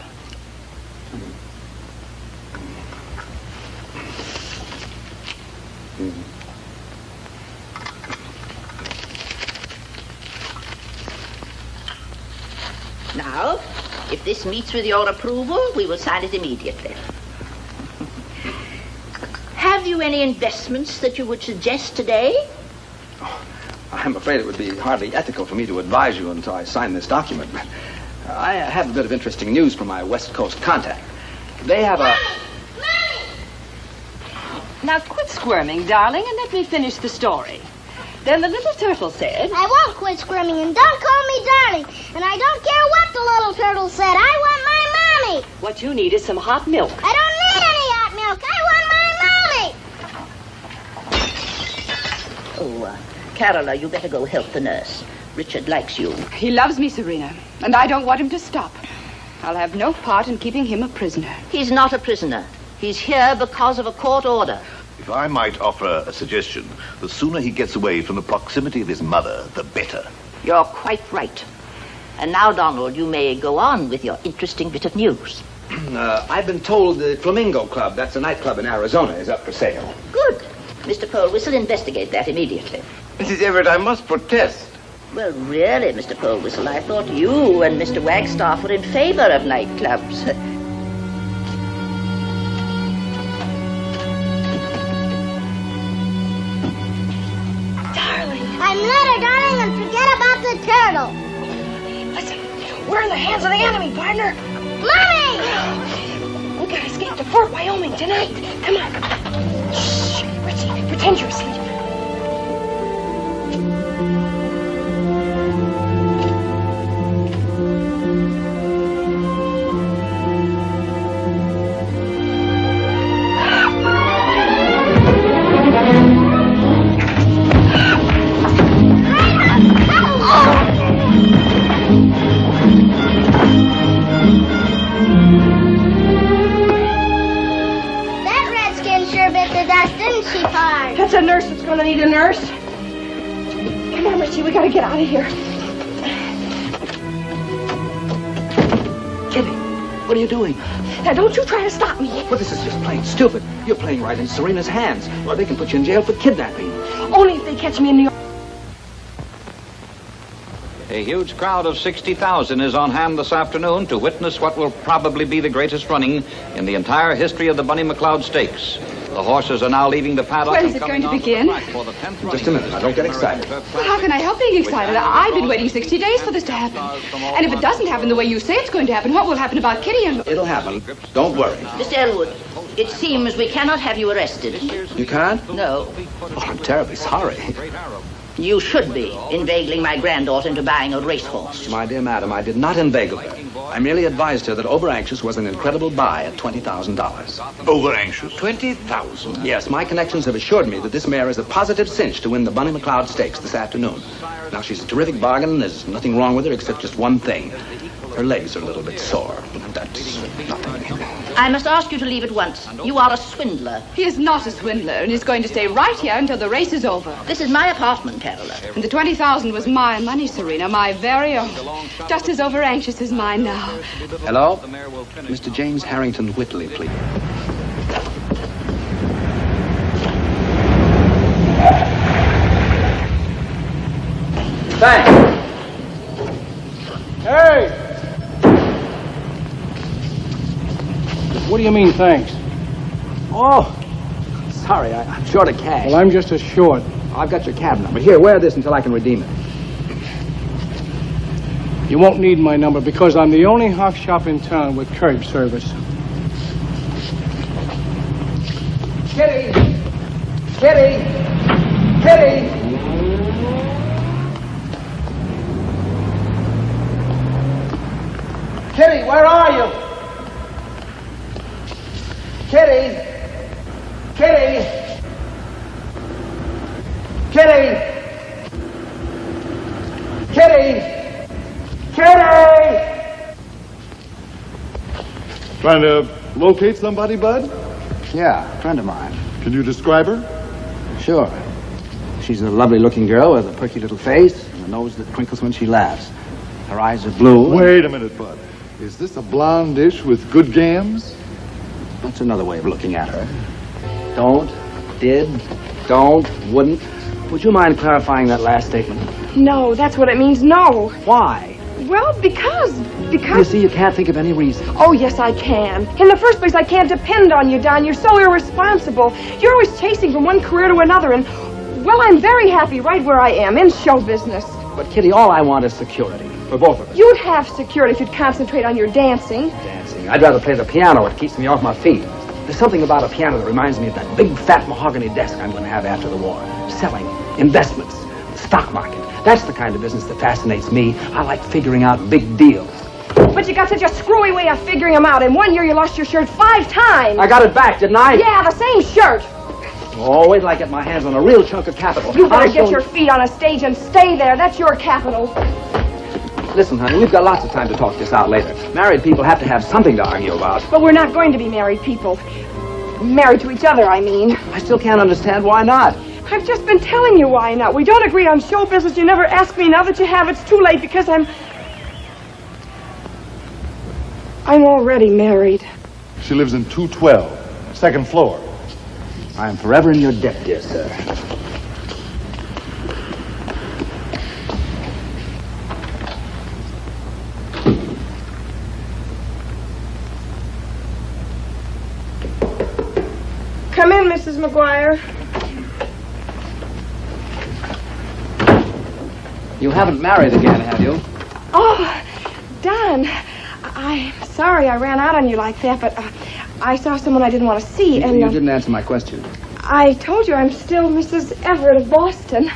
Now, if this meets with your approval, we will sign it immediately. Have you any investments that you would suggest today? I'm afraid it would be hardly ethical for me to advise you until I sign this document. I have a bit of interesting news from my West Coast contact. They have a... Now quit squirming, darling, and let me finish the story. Then the little turtle said... I won't quit squirming, and don't call me darling. And I don't care what the little turtle said. I want my mommy. What you need is some hot milk. I don't need any hot milk. I want my mommy. Oh, Carola, you better go help the nurse. Richard likes you. He loves me, Serena, and I don't want him to stop. I'll have no part in keeping him a prisoner. He's not a prisoner. He's here because of a court order. If I might offer a suggestion, the sooner he gets away from the proximity of his mother, the better. You're quite right. And now, Donald, you may go on with your interesting bit of news. I've been told the Flamingo Club, that's a nightclub in Arizona, is up for sale. Good. Mr. Polwhistle, investigate that immediately. Mrs. Everett, I must protest. Well, really, Mr. Polwhistle, I thought you and Mr. Wagstaff were in favor of nightclubs. I'm not a darling, and forget about the turtle. Listen, we're in the hands of the enemy, partner. Mommy! We gotta escape to Fort Wyoming tonight. Come on. Shh, Richie, pretend you're asleep. nurse that's going to need a nurse. Come on, Richie, we got to get out of here. Kitty, what are you doing? Now, don't you try to stop me. Well, this is just plain stupid. You're playing right in Serena's hands. Well, they can put you in jail for kidnapping. Only if they catch me in New York. A huge crowd of 60,000 is on hand this afternoon to witness what will probably be the greatest running in the entire history of the Bunny McLeod Stakes. The horses are now leaving the paddock. When is it going to begin? Just a minute. Don't get excited. Well, how can I help being excited? I've been waiting 60 days for this to happen. And if it doesn't happen the way you say it's going to happen, what will happen about Kitty and... It'll happen. Don't worry. Mr. Elwood, it seems we cannot have you arrested. You can't? No. Oh, I'm terribly sorry. You should be inveigling my granddaughter into buying a racehorse. My dear madam, I did not inveigle her. I merely advised her that Overanxious was an incredible buy at $20,000. Overanxious? 20,000? Yes, my connections have assured me that this mare is a positive cinch to win the Bunny McLeod Stakes this afternoon. Now, she's a terrific bargain. There's nothing wrong with her except just one thing. Her legs are a little bit sore. That's nothing. I must ask you to leave at once. You are a swindler. He is not a swindler, and he's going to stay right here until the race is over. This is my apartment, Carola. And the 20,000 was my money, Serena, my very own. Just as Overanxious is mine now. Hello? Mr. James Harrington Whitley, please. Thanks. Hey! What do you mean, thanks? Oh, sorry, I'm short of cash. Well, I'm just as short. I've got your cab number. Here, wear this until I can redeem it. You won't need my number because I'm the only hawk shop in town with curb service. Kitty! Kitty! Kitty! Kitty, where are you? Kitty! Kitty! Kitty! Kitty! Kitty! Trying to locate somebody, Bud? Yeah, a friend of mine. Can you describe her? Sure. She's a lovely-looking girl with a perky little face and a nose that crinkles when she laughs. Her eyes are blue. Wait a minute, Bud. Is this a blonde-ish with good gams? That's another way of looking at her. Don't, did, don't, wouldn't. Would you mind clarifying that last statement? No, that's what it means, no. Why? Well, because... You see, you can't think of any reason. Oh, yes, I can. In the first place, I can't depend on you, Don. You're so irresponsible. You're always chasing from one career to another, and, well, I'm very happy right where I am, in show business. But, Kitty, all I want is security. For both of us. You'd have security if you'd concentrate on your dancing. Dancing? I'd rather play the piano. It keeps me off my feet. There's something about a piano that reminds me of that big, fat mahogany desk I'm going to have after the war. Selling, investments, the stock market. That's the kind of business that fascinates me. I like figuring out big deals. But you got such a screwy way of figuring them out. In 1 year, you lost your shirt 5 times. I got it back, didn't I? Yeah, the same shirt. Oh, wait till I get my hands on a real chunk of capital. You better get your feet on a stage and stay there. That's your capital. Listen, honey, we've got lots of time to talk this out later. Married people have to have something to argue about. But we're not going to be married people. Married to each other, I mean. I still can't understand why not. I've just been telling you why not. We don't agree on show business. You never ask me. Now that you have, it's too late because I'm already married. She lives in 212, second floor. I am forever in your debt, dear sir. Come in, Mrs. McGuire. You haven't married again, have you? Oh, Don, I'm sorry I ran out on you like that, but I saw someone I didn't want to see, and... You didn't answer my question. I told you I'm still Mrs. Everett of Boston.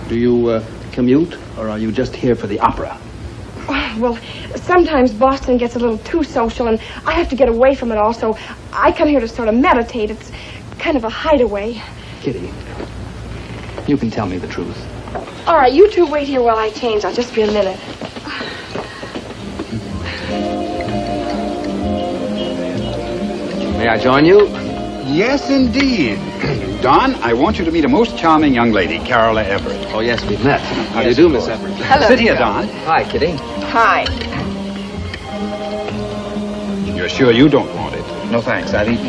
Do you commute, or are you just here for the opera? Well, sometimes Boston gets a little too social, and I have to get away from it all, so I come here to sort of meditate. It's kind of a hideaway. Kitty, you can tell me the truth. All right, you two wait here while I change. I'll just be a minute. May I join you? Yes, indeed. Don, I want you to meet a most charming young lady, Carola Everett. Oh, yes, we've met. How do you Yes, do, of Miss course. Everett? Hello, Sit here, Carola. Don. Hi, Kitty. Hi. You're sure you don't want it? No, thanks. I've eaten.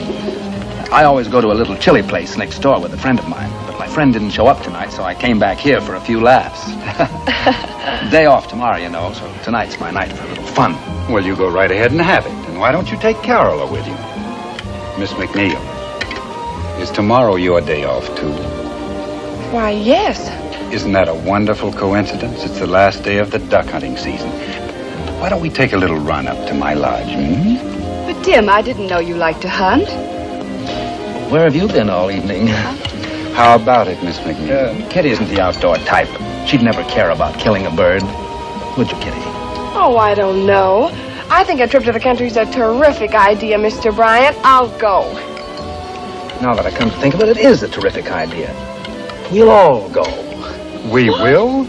I always go to a little chili place next door with a friend of mine, but my friend didn't show up tonight, so I came back here for a few laughs. Day off tomorrow, you know, so tonight's my night for a little fun. Well, you go right ahead and have it. And why don't you take Carola with you? Miss McNeil, is tomorrow your day off, too? Why, yes. Isn't that a wonderful coincidence? It's the last day of the duck hunting season. Why don't we take a little run up to my lodge, But, Tim, I didn't know you liked to hunt. Where have you been all evening? How about it, Miss McNeil? Kitty isn't the outdoor type. She'd never care about killing a bird. Would you, Kitty? Oh, I don't know. I think a trip to the country's a terrific idea, Mr. Bryant. I'll go. Now that I come to think of it, it is a terrific idea. We'll all go. We will?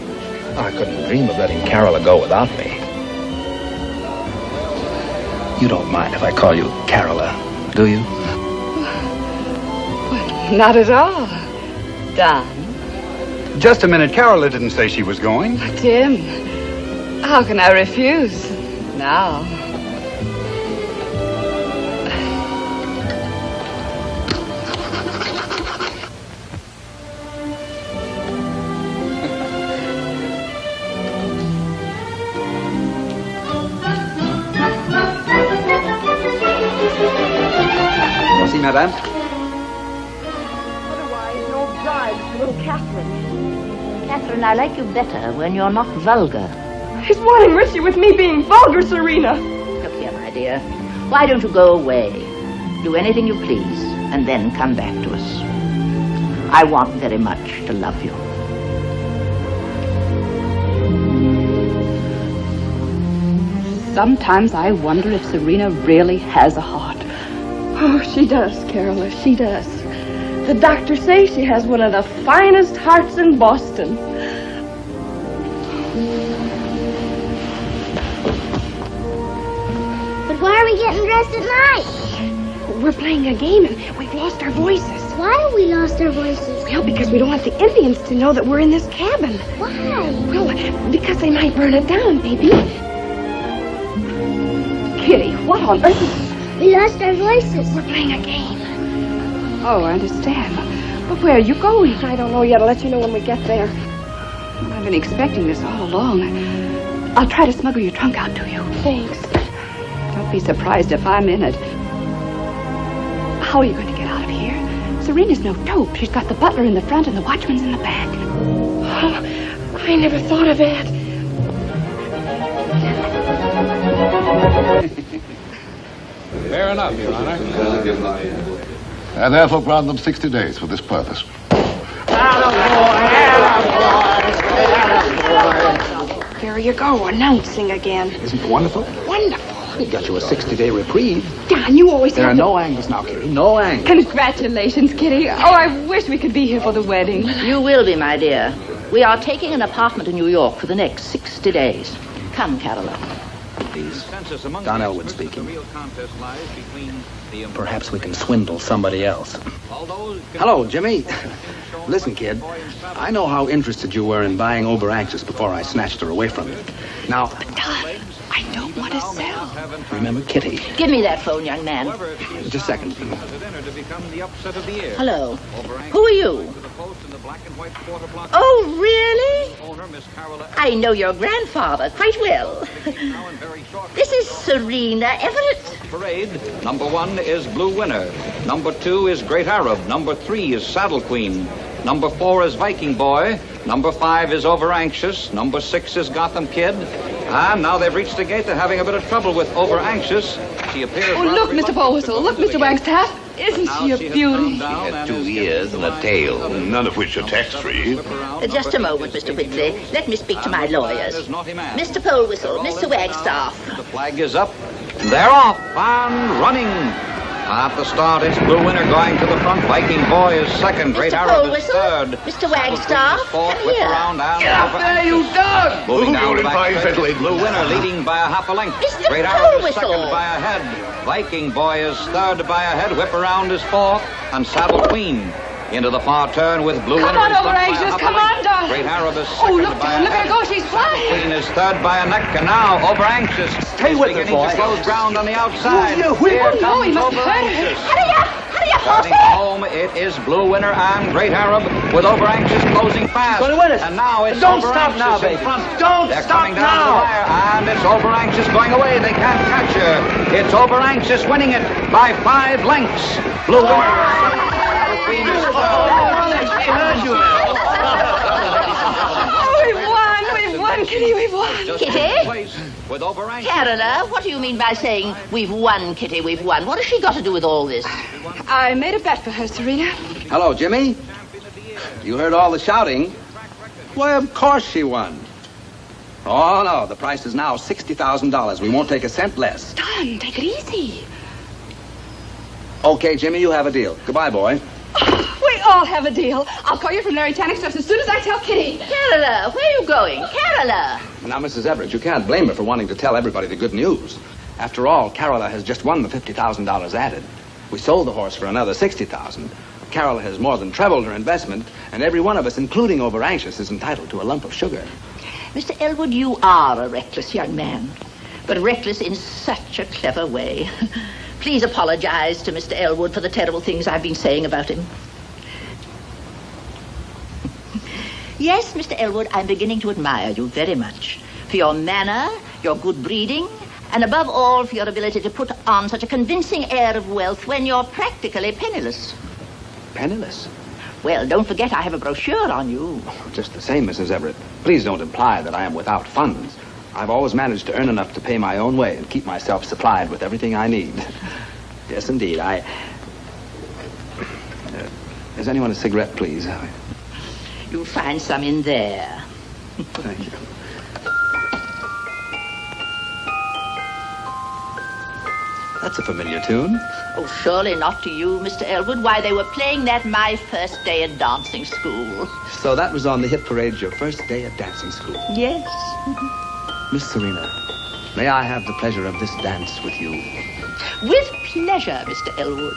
I couldn't dream of letting Carola go without me. You don't mind if I call you Carola, do you? Not at all. Don. Just a minute. Carola didn't say she was going. Tim, how can I refuse? Now. Merci, madame. Otherwise, no bribes for little Catherine. Catherine, I like you better when you're not vulgar. He's wanting Richie with me being vulgar, Serena. Look here, my dear. Why don't you go away? Do anything you please, and then come back to us. I want very much to love you. Sometimes I wonder if Serena really has a heart. Oh, she does, Carola, she does. The doctors say she has one of the finest hearts in Boston. But why are we getting dressed at night? We're playing a game and we've lost our voices. Why have we lost our voices? Well, because we don't want the Indians to know that we're in this cabin. Why? Well, because they might burn it down, maybe. Kitty, what on earth is... We lost our voices. We're playing a game. Oh, I understand. But where are you going? I don't know yet. I'll let you know when we get there. I've been expecting this all along. I'll try to smuggle your trunk out to you. Thanks. Don't be surprised if I'm in it. How are you going to get out of here? Serena's no dope. She's got the butler in the front and the watchman's in the back. Oh, I never thought of that. Fair enough, Your Honor. I therefore grant them 60 days for this purpose. There you go, announcing again. Isn't it wonderful? Wonderful. We got you a 60-day reprieve. Don, you always There are have no angles now, Kitty. No angles. Congratulations, Kitty. Oh, I wish we could be here for the wedding. You will be, my dear. We are taking an apartment in New York for the next 60 days. Come, Carola. Please. Don Elwood speaking. Perhaps we can swindle somebody else. Hello, Jimmy. Listen, kid. I know how interested you were in buying Over-Anxious before I snatched her away from you. Now, I don't want to sell. remember Kitty. Give me that phone, young man. Just a second. Hello. Who are you? Oh, really? I know your grandfather quite well. This is Serena Everett. Parade. Number 1 is Blue Winner. Number 2 is Great Arab. Number 3 is Saddle Queen. Number 4 is Viking Boy. Number 5 is Over-Anxious. Number 6 is Gotham Kid. And now they've reached the gate. They're having a bit of trouble with Over-Anxious. She appears... Oh, look, Mr. Bowhistle. Look, Mr. Wagstaff. Isn't she a beauty? She had 2 ears and a tail, none of which are tax-free. Just a moment, Mr. Whitley. Let me speak to my lawyers. Mr. Polewhistle, Mr. Wagstaff. The flag is up. They're off and running. At the start, it's Blue Winner going to the front. Viking Boy is second. Great Arab is third. Mr. Wagstaff, Fourth, come whip here. around and Get up over there, Anxious. you dog! Moving down Moving the fine, back Fenton. stretch. Blue Winner leading by a half a length. Mr. Great Arab is Whistle. second by a head. Viking Boy is third by a head. Whip around is fourth. And Saddle Queen into the far turn with Blue Come Winner. on in over, front by a Anxious. half a Come length. on, darling. Great Arab is Oh, second look, by darling, a look at head. her go. She's flying. Queen is third by a neck, and now Over Anxious Stay is with her, beginning boy. to close ground on the outside. You whip. Here Oh, no, he comes must Over have hurt her. Anxious. Hurry up, Starting Horsey! home, it is Blue Winner and Great Arab with Over Anxious closing fast. Gonna win it. And now it's Don't Over stop Anxious now, in baby. front. Don't They're stop coming down to the now. wire, and it's Over Anxious going away. They can't catch her. It's Over Anxious winning it by 5 lengths. Blue Winner. Queen is Oh, we've won, Kitty, we've won. Kitty? With Over Anxious. Carola, what do you mean by saying we've won, Kitty, we've won? What has she got to do with all this? I made a bet for her, Serena. Hello, Jimmy. You heard all the shouting. Why, of course she won. Oh, no, the price is now $60,000. We won't take a cent less. Darling, take it easy. Okay, Jimmy, you have a deal. Goodbye, boy. We all have a deal. I'll call you from Larry Tannick's just as soon as I tell Kitty. Carola, where are you going? Carola! Now, Mrs. Everett, you can't blame her for wanting to tell everybody the good news. After all, Carola has just won the $50,000 added. We sold the horse for another $60,000. Carola has more than trebled her investment, and every one of us, including Over Anxious, is entitled to a lump of sugar. Mr. Elwood, you are a reckless young man, but reckless in such a clever way. Please apologize to Mr. Elwood for the terrible things I've been saying about him. Yes, Mr. Elwood, I'm beginning to admire you very much for your manner, your good breeding, and above all for your ability to put on such a convincing air of wealth when you're practically penniless. Penniless? Well, don't forget I have a brochure on you. Just the same, Mrs. Everett. Please don't imply that I am without funds. I've always managed to earn enough to pay my own way and keep myself supplied with everything I need. Yes, indeed. Is anyone a cigarette, please? You'll find some in there. Thank you. That's a familiar tune. Oh, surely not to you, Mr. Elwood. Why, they were playing that my first day at dancing school. So that was on the hit parade, your first day at dancing school. Yes. Miss Serena, may I have the pleasure of this dance with you? With pleasure, Mr. Elwood.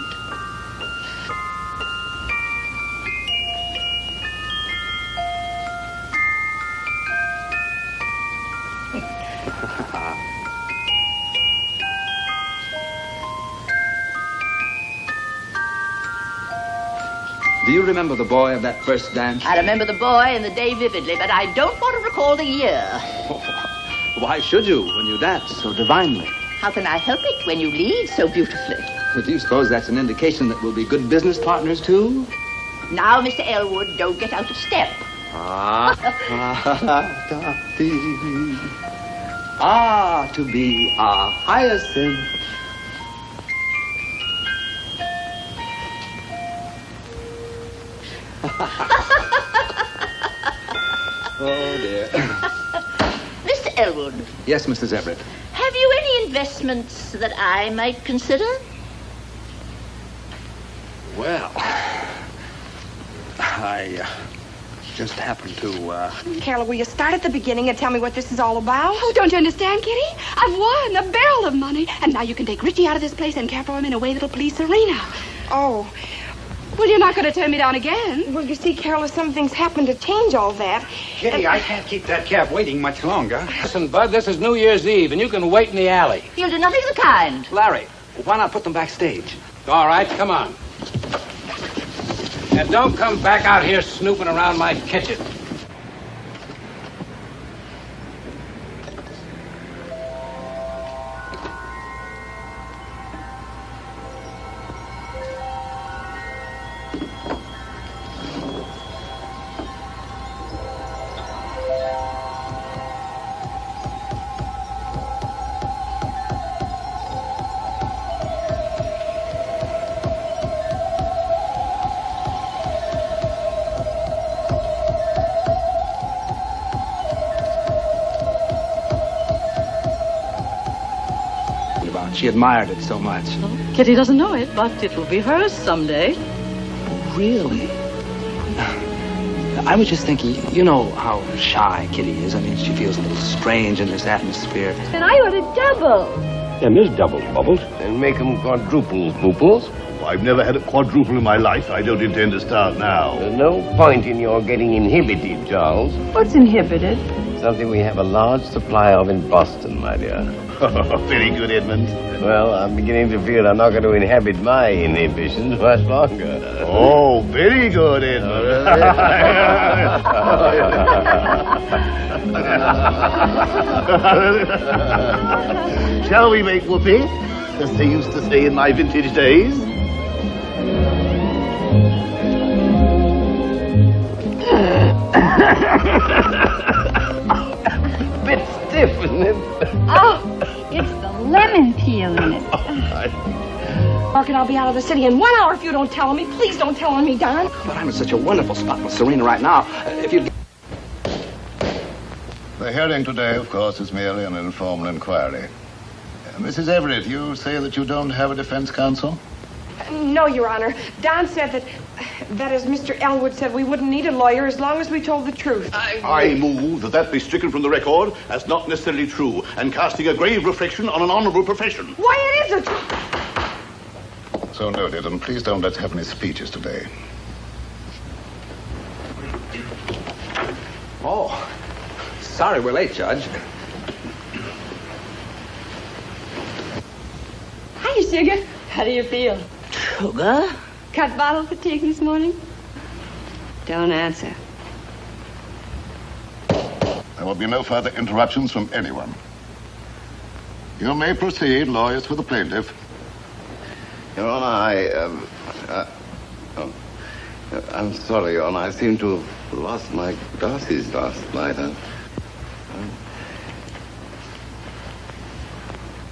Do you remember the boy of that first dance? I remember the boy and the day vividly, but I don't want to recall the year. Why should you when you dance so divinely? How can I help it when you lead so beautifully? But do you suppose that's an indication that we'll be good business partners, too? Now, Mr. Elwood, don't get out of step. To be a hyacinth. Oh, dear. Mr. Elwood, Yes, Mrs. Everett. have you any investments that I might consider? Well, I just happened to, Carol, will you start at the beginning and tell me what this is all about? Oh, don't you understand, Kitty? I've won a barrel of money, and now you can take Richie out of this place and care for him in a way that'll please Serena. Oh. Well, you're not going to turn me down again. Well, you see, Carol, some things happened to change all that. Kitty, I can't keep that cab waiting much longer. Listen, Bud, this is New Year's Eve, and you can wait in the alley. He'll do nothing of the kind. Larry, why not put them backstage? All right, come on. And don't come back out here snooping around my kitchen. She admired it so much. Kitty doesn't know it, but it will be hers someday. Really? I was just thinking, you know how shy Kitty is. I mean, she feels a little strange in this atmosphere. And I ought to double. And there's double bubbles. And make them quadruples, booples. I've never had a quadruple in my life. I don't intend to start now. There's no point in your getting inhibited, Charles. What's inhibited? Something we have a large supply of in Boston, my dear. Very good, Edmund. Well, I'm beginning to fear I'm not going to inhabit my inhibitions much longer. Oh, very good, Edmund. Shall we make whoopee, as they used to say in my vintage days? Bit stiff, isn't it? Oh, it's the lemon peel in it. Mark, and I'll be out of the city in 1 hour if you don't tell on me. Please don't tell on me, Don. But I'm in such a wonderful spot with Serena right now. If you'd... The hearing today, of course, is merely an informal inquiry. Mrs. Everett, you say that you don't have a defense counsel? No, Your Honor. Don said that as Mr. Elwood said, we wouldn't need a lawyer as long as we told the truth. I move that be stricken from the record as not necessarily true and casting a grave reflection on an honorable profession. Why, it is a truth. So noted, and please don't let's have any speeches today. Oh, sorry we're late, Judge. Hiya, Sugar. How do you feel? Sugar? Cut bottle fatigue this morning? Don't answer. There will be no further interruptions from anyone. You may proceed, lawyers for the plaintiff. Your Honor, I'm sorry, Your Honor. I seem to have lost my glasses last night.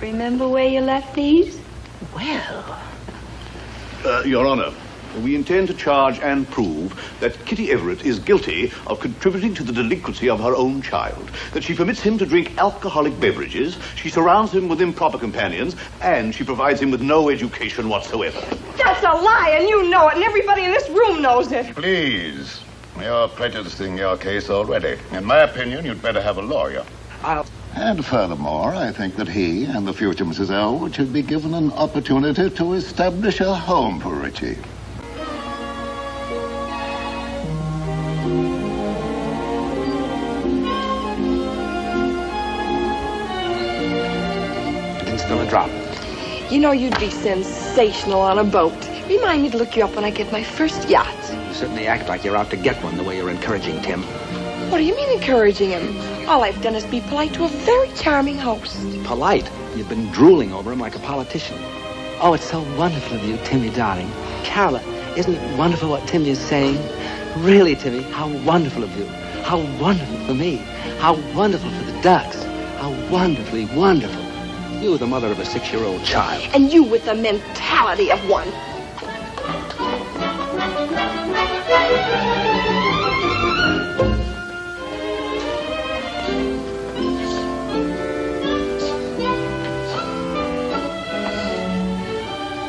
Remember where you left these? Well... Your Honor, we intend to charge and prove that Kitty Everett is guilty of contributing to the delinquency of her own child, that she permits him to drink alcoholic beverages, she surrounds him with improper companions, and she provides him with no education whatsoever. That's a lie, and you know it, and everybody in this room knows it. Please, you're prejudicing your case already. In my opinion, you'd better have a lawyer. And furthermore, I think that he and the future Mrs. Elwood should be given an opportunity to establish a home for Richie. It's still a drop. You know you'd be sensational on a boat. Remind me to look you up when I get my first yacht. You certainly act like you're out to get one the way you're encouraging Tim. What do you mean encouraging him? All I've done is be polite to a very charming host. Polite? You've been drooling over him like a politician. Oh, it's so wonderful of you, Timmy, darling. Carola, isn't it wonderful what Timmy is saying? Really, Timmy, how wonderful of you. How wonderful for me. How wonderful for the ducks. How wonderfully wonderful. You, the mother of a 6-year-old child. And you with the mentality of one.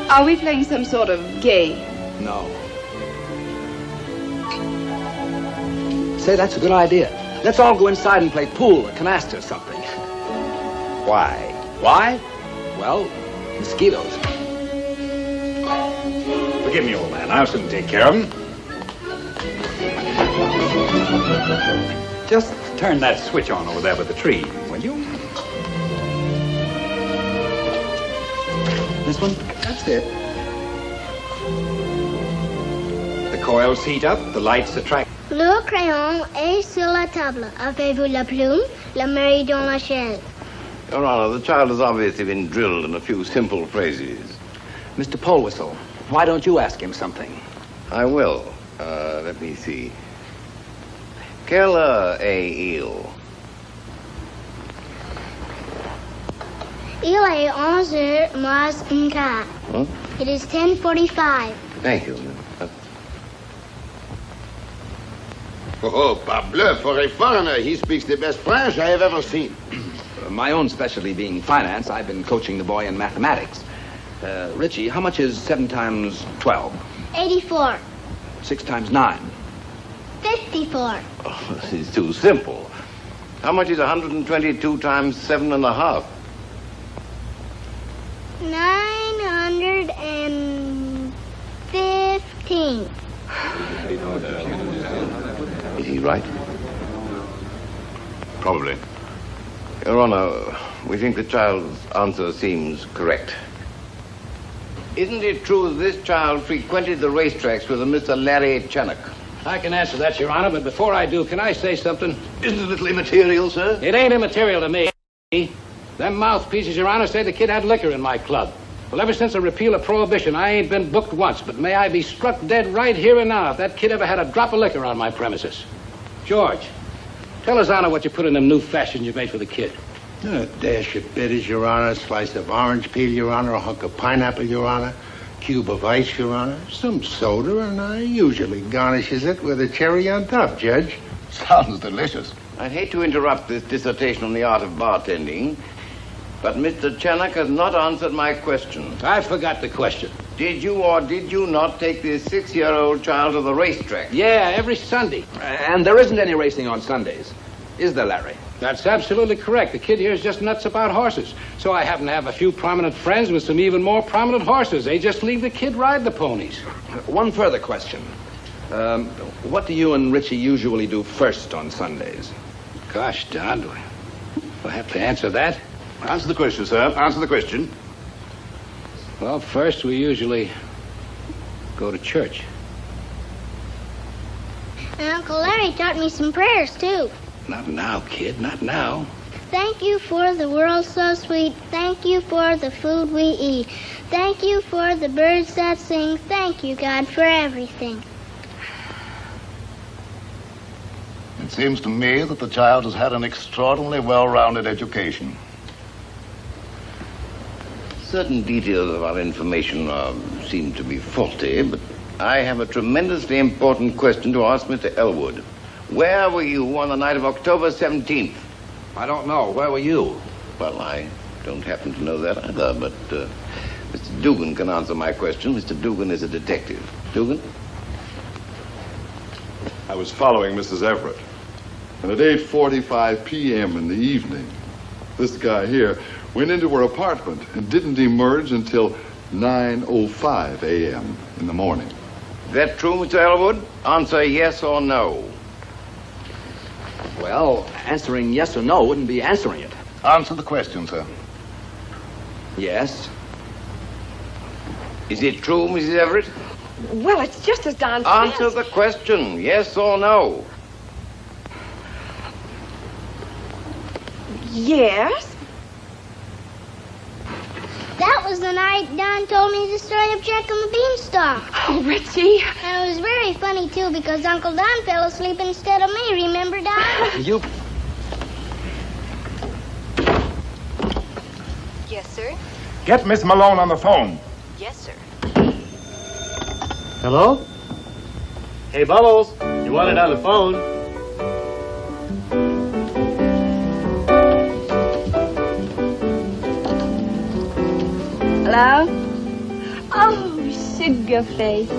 Are we playing some sort of game? No. Say, that's a good idea. Let's all go inside and play pool or canasta or something. Why? Why? Well, mosquitoes. Forgive me, old man. I'll soon take care of them. Just turn that switch on over there by the tree, will you? This one? That's it. The coils heat up, the lights attract. Le crayon est sur la table. Avez-vous la plume? La marie dans la chaise. Your Honor, the child has obviously been drilled in a few simple phrases. Mr. Polwhistle, why don't you ask him something? I will. Let me see. Quelle est-il? Il est 11h moins un quart. Huh? It is 10:45. Thank you. Oh, parbleu, for a foreigner, he speaks the best French I have ever seen. My own specialty being finance, I've been coaching the boy in mathematics. Richie, how much is 7 times 12? 84. 6 times 9? 54. Oh, this is too simple. How much is 122 times 7.5? 915. Is he right? Probably. Your Honor, we think the child's answer seems correct. Isn't it true that this child frequented the racetracks with a Mr. Larry Channock? I can answer that, Your Honor, but before I do, can I say something? Isn't it a little immaterial, sir? It ain't immaterial to me. Them mouthpieces, Your Honor, say the kid had liquor in my club. Well, ever since the repeal of Prohibition, I ain't been booked once, but may I be struck dead right here and now if that kid ever had a drop of liquor on my premises. George, tell His Honor what you put in them new fashions you made for the kid. A dash of bitters, Your Honor, a slice of orange peel, Your Honor, a hunk of pineapple, Your Honor, cube of ice, Your Honor, some soda, and I usually garnishes it with a cherry on top, Judge. Sounds delicious. I'd hate to interrupt this dissertation on the art of bartending, but Mr. Channock has not answered my question. I forgot the question. Did you or did you not take this 6-year-old child to the racetrack? Yeah, every Sunday. And there isn't any racing on Sundays, is there, Larry? That's absolutely correct. The kid here is just nuts about horses. So I happen to have a few prominent friends with some even more prominent horses. They just leave the kid ride the ponies. One further question. What do you and Richie usually do first on Sundays? Gosh, Don, do I have to answer that? Answer the question, sir. Answer the question. Well, first we usually go to church. And Uncle Larry taught me some prayers, too. Not now, kid, not now. Thank you for the world so sweet. Thank you for the food we eat. Thank you for the birds that sing. Thank you, God, for everything. It seems to me that the child has had an extraordinarily well-rounded education. Certain details of our information seem to be faulty, but I have a tremendously important question to ask Mr. Elwood. Where were you on the night of October 17th? I don't know. Where were you? Well, I don't happen to know that either, but Mr. Dugan can answer my question. Mr. Dugan is a detective. Dugan? I was following Mrs. Everett. And at 8:45 p.m. in the evening, this guy here went into her apartment and didn't emerge until 9:05 a.m. in the morning. Is that true, Mr. Elwood? Answer yes or no. Well, answering yes or no wouldn't be answering it. Answer the question, sir. Yes. Is it true, Mrs. Everett? Well, it's just as Don Answer says. the question, yes or no. Yes. That was the night Don told me the story of Jack and the Beanstalk. Oh, Richie. And it was very funny, too, because Uncle Don fell asleep instead of me. Remember, Don? You... Yes, sir. Get Miss Malone on the phone. Yes, sir. Hello? Hey, Bubbles, you want it on the phone? Hello? Oh, sugar face.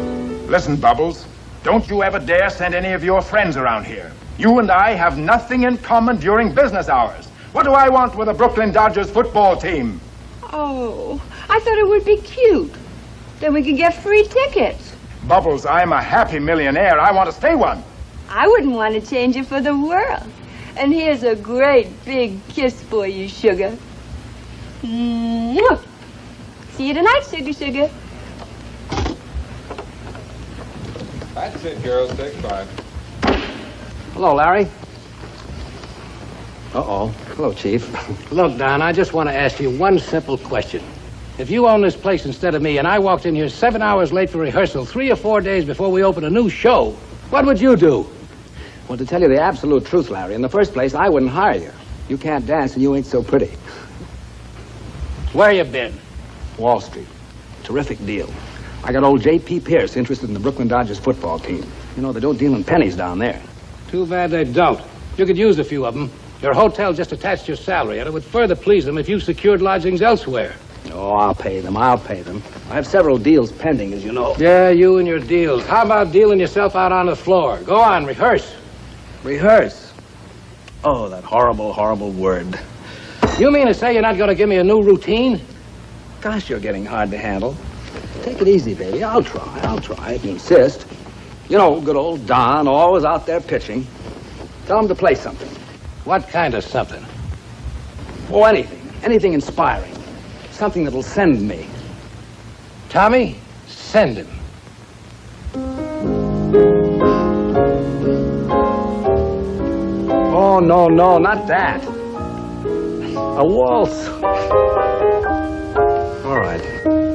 Listen, Bubbles, don't you ever dare send any of your friends around here. You and I have nothing in common during business hours. What do I want with a Brooklyn Dodgers football team? Oh, I thought it would be cute. Then we could get free tickets. Bubbles, I'm a happy millionaire. I want to stay one. I wouldn't want to change it for the world. And here's a great big kiss for you, sugar. Mwah! See you tonight, sugar. That's it, girls. Take 5. Hello, Larry. Uh-oh. Hello, Chief. Look, Don, I just want to ask you one simple question. If you own this place instead of me, and I walked in here 7 hours late for rehearsal 3 or 4 days before we open a new show, what would you do? Well, to tell you the absolute truth, Larry, in the first place, I wouldn't hire you. You can't dance and you ain't so pretty. Where you been? Wall Street. Terrific deal. I got old J.P. Pierce interested in the Brooklyn Dodgers football team. You know, they don't deal in pennies down there. Too bad they don't. You could use a few of them. Your hotel just attached your salary, and it would further please them if you secured lodgings elsewhere. Oh, I'll pay them. I'll pay them. I have several deals pending, as you know. Yeah, you and your deals. How about dealing yourself out on the floor? Go on, rehearse. Rehearse? Oh, that horrible, horrible word. You mean to say you're not going to give me a new routine? Gosh, you're getting hard to handle. Take it easy, baby. I'll try if you insist. You know, good old Don, always out there pitching. Tell him to play something. What kind of something? Oh, anything. Anything inspiring. Something that'll send me. Tommy, send him. Oh, no, not that. A waltz. All right.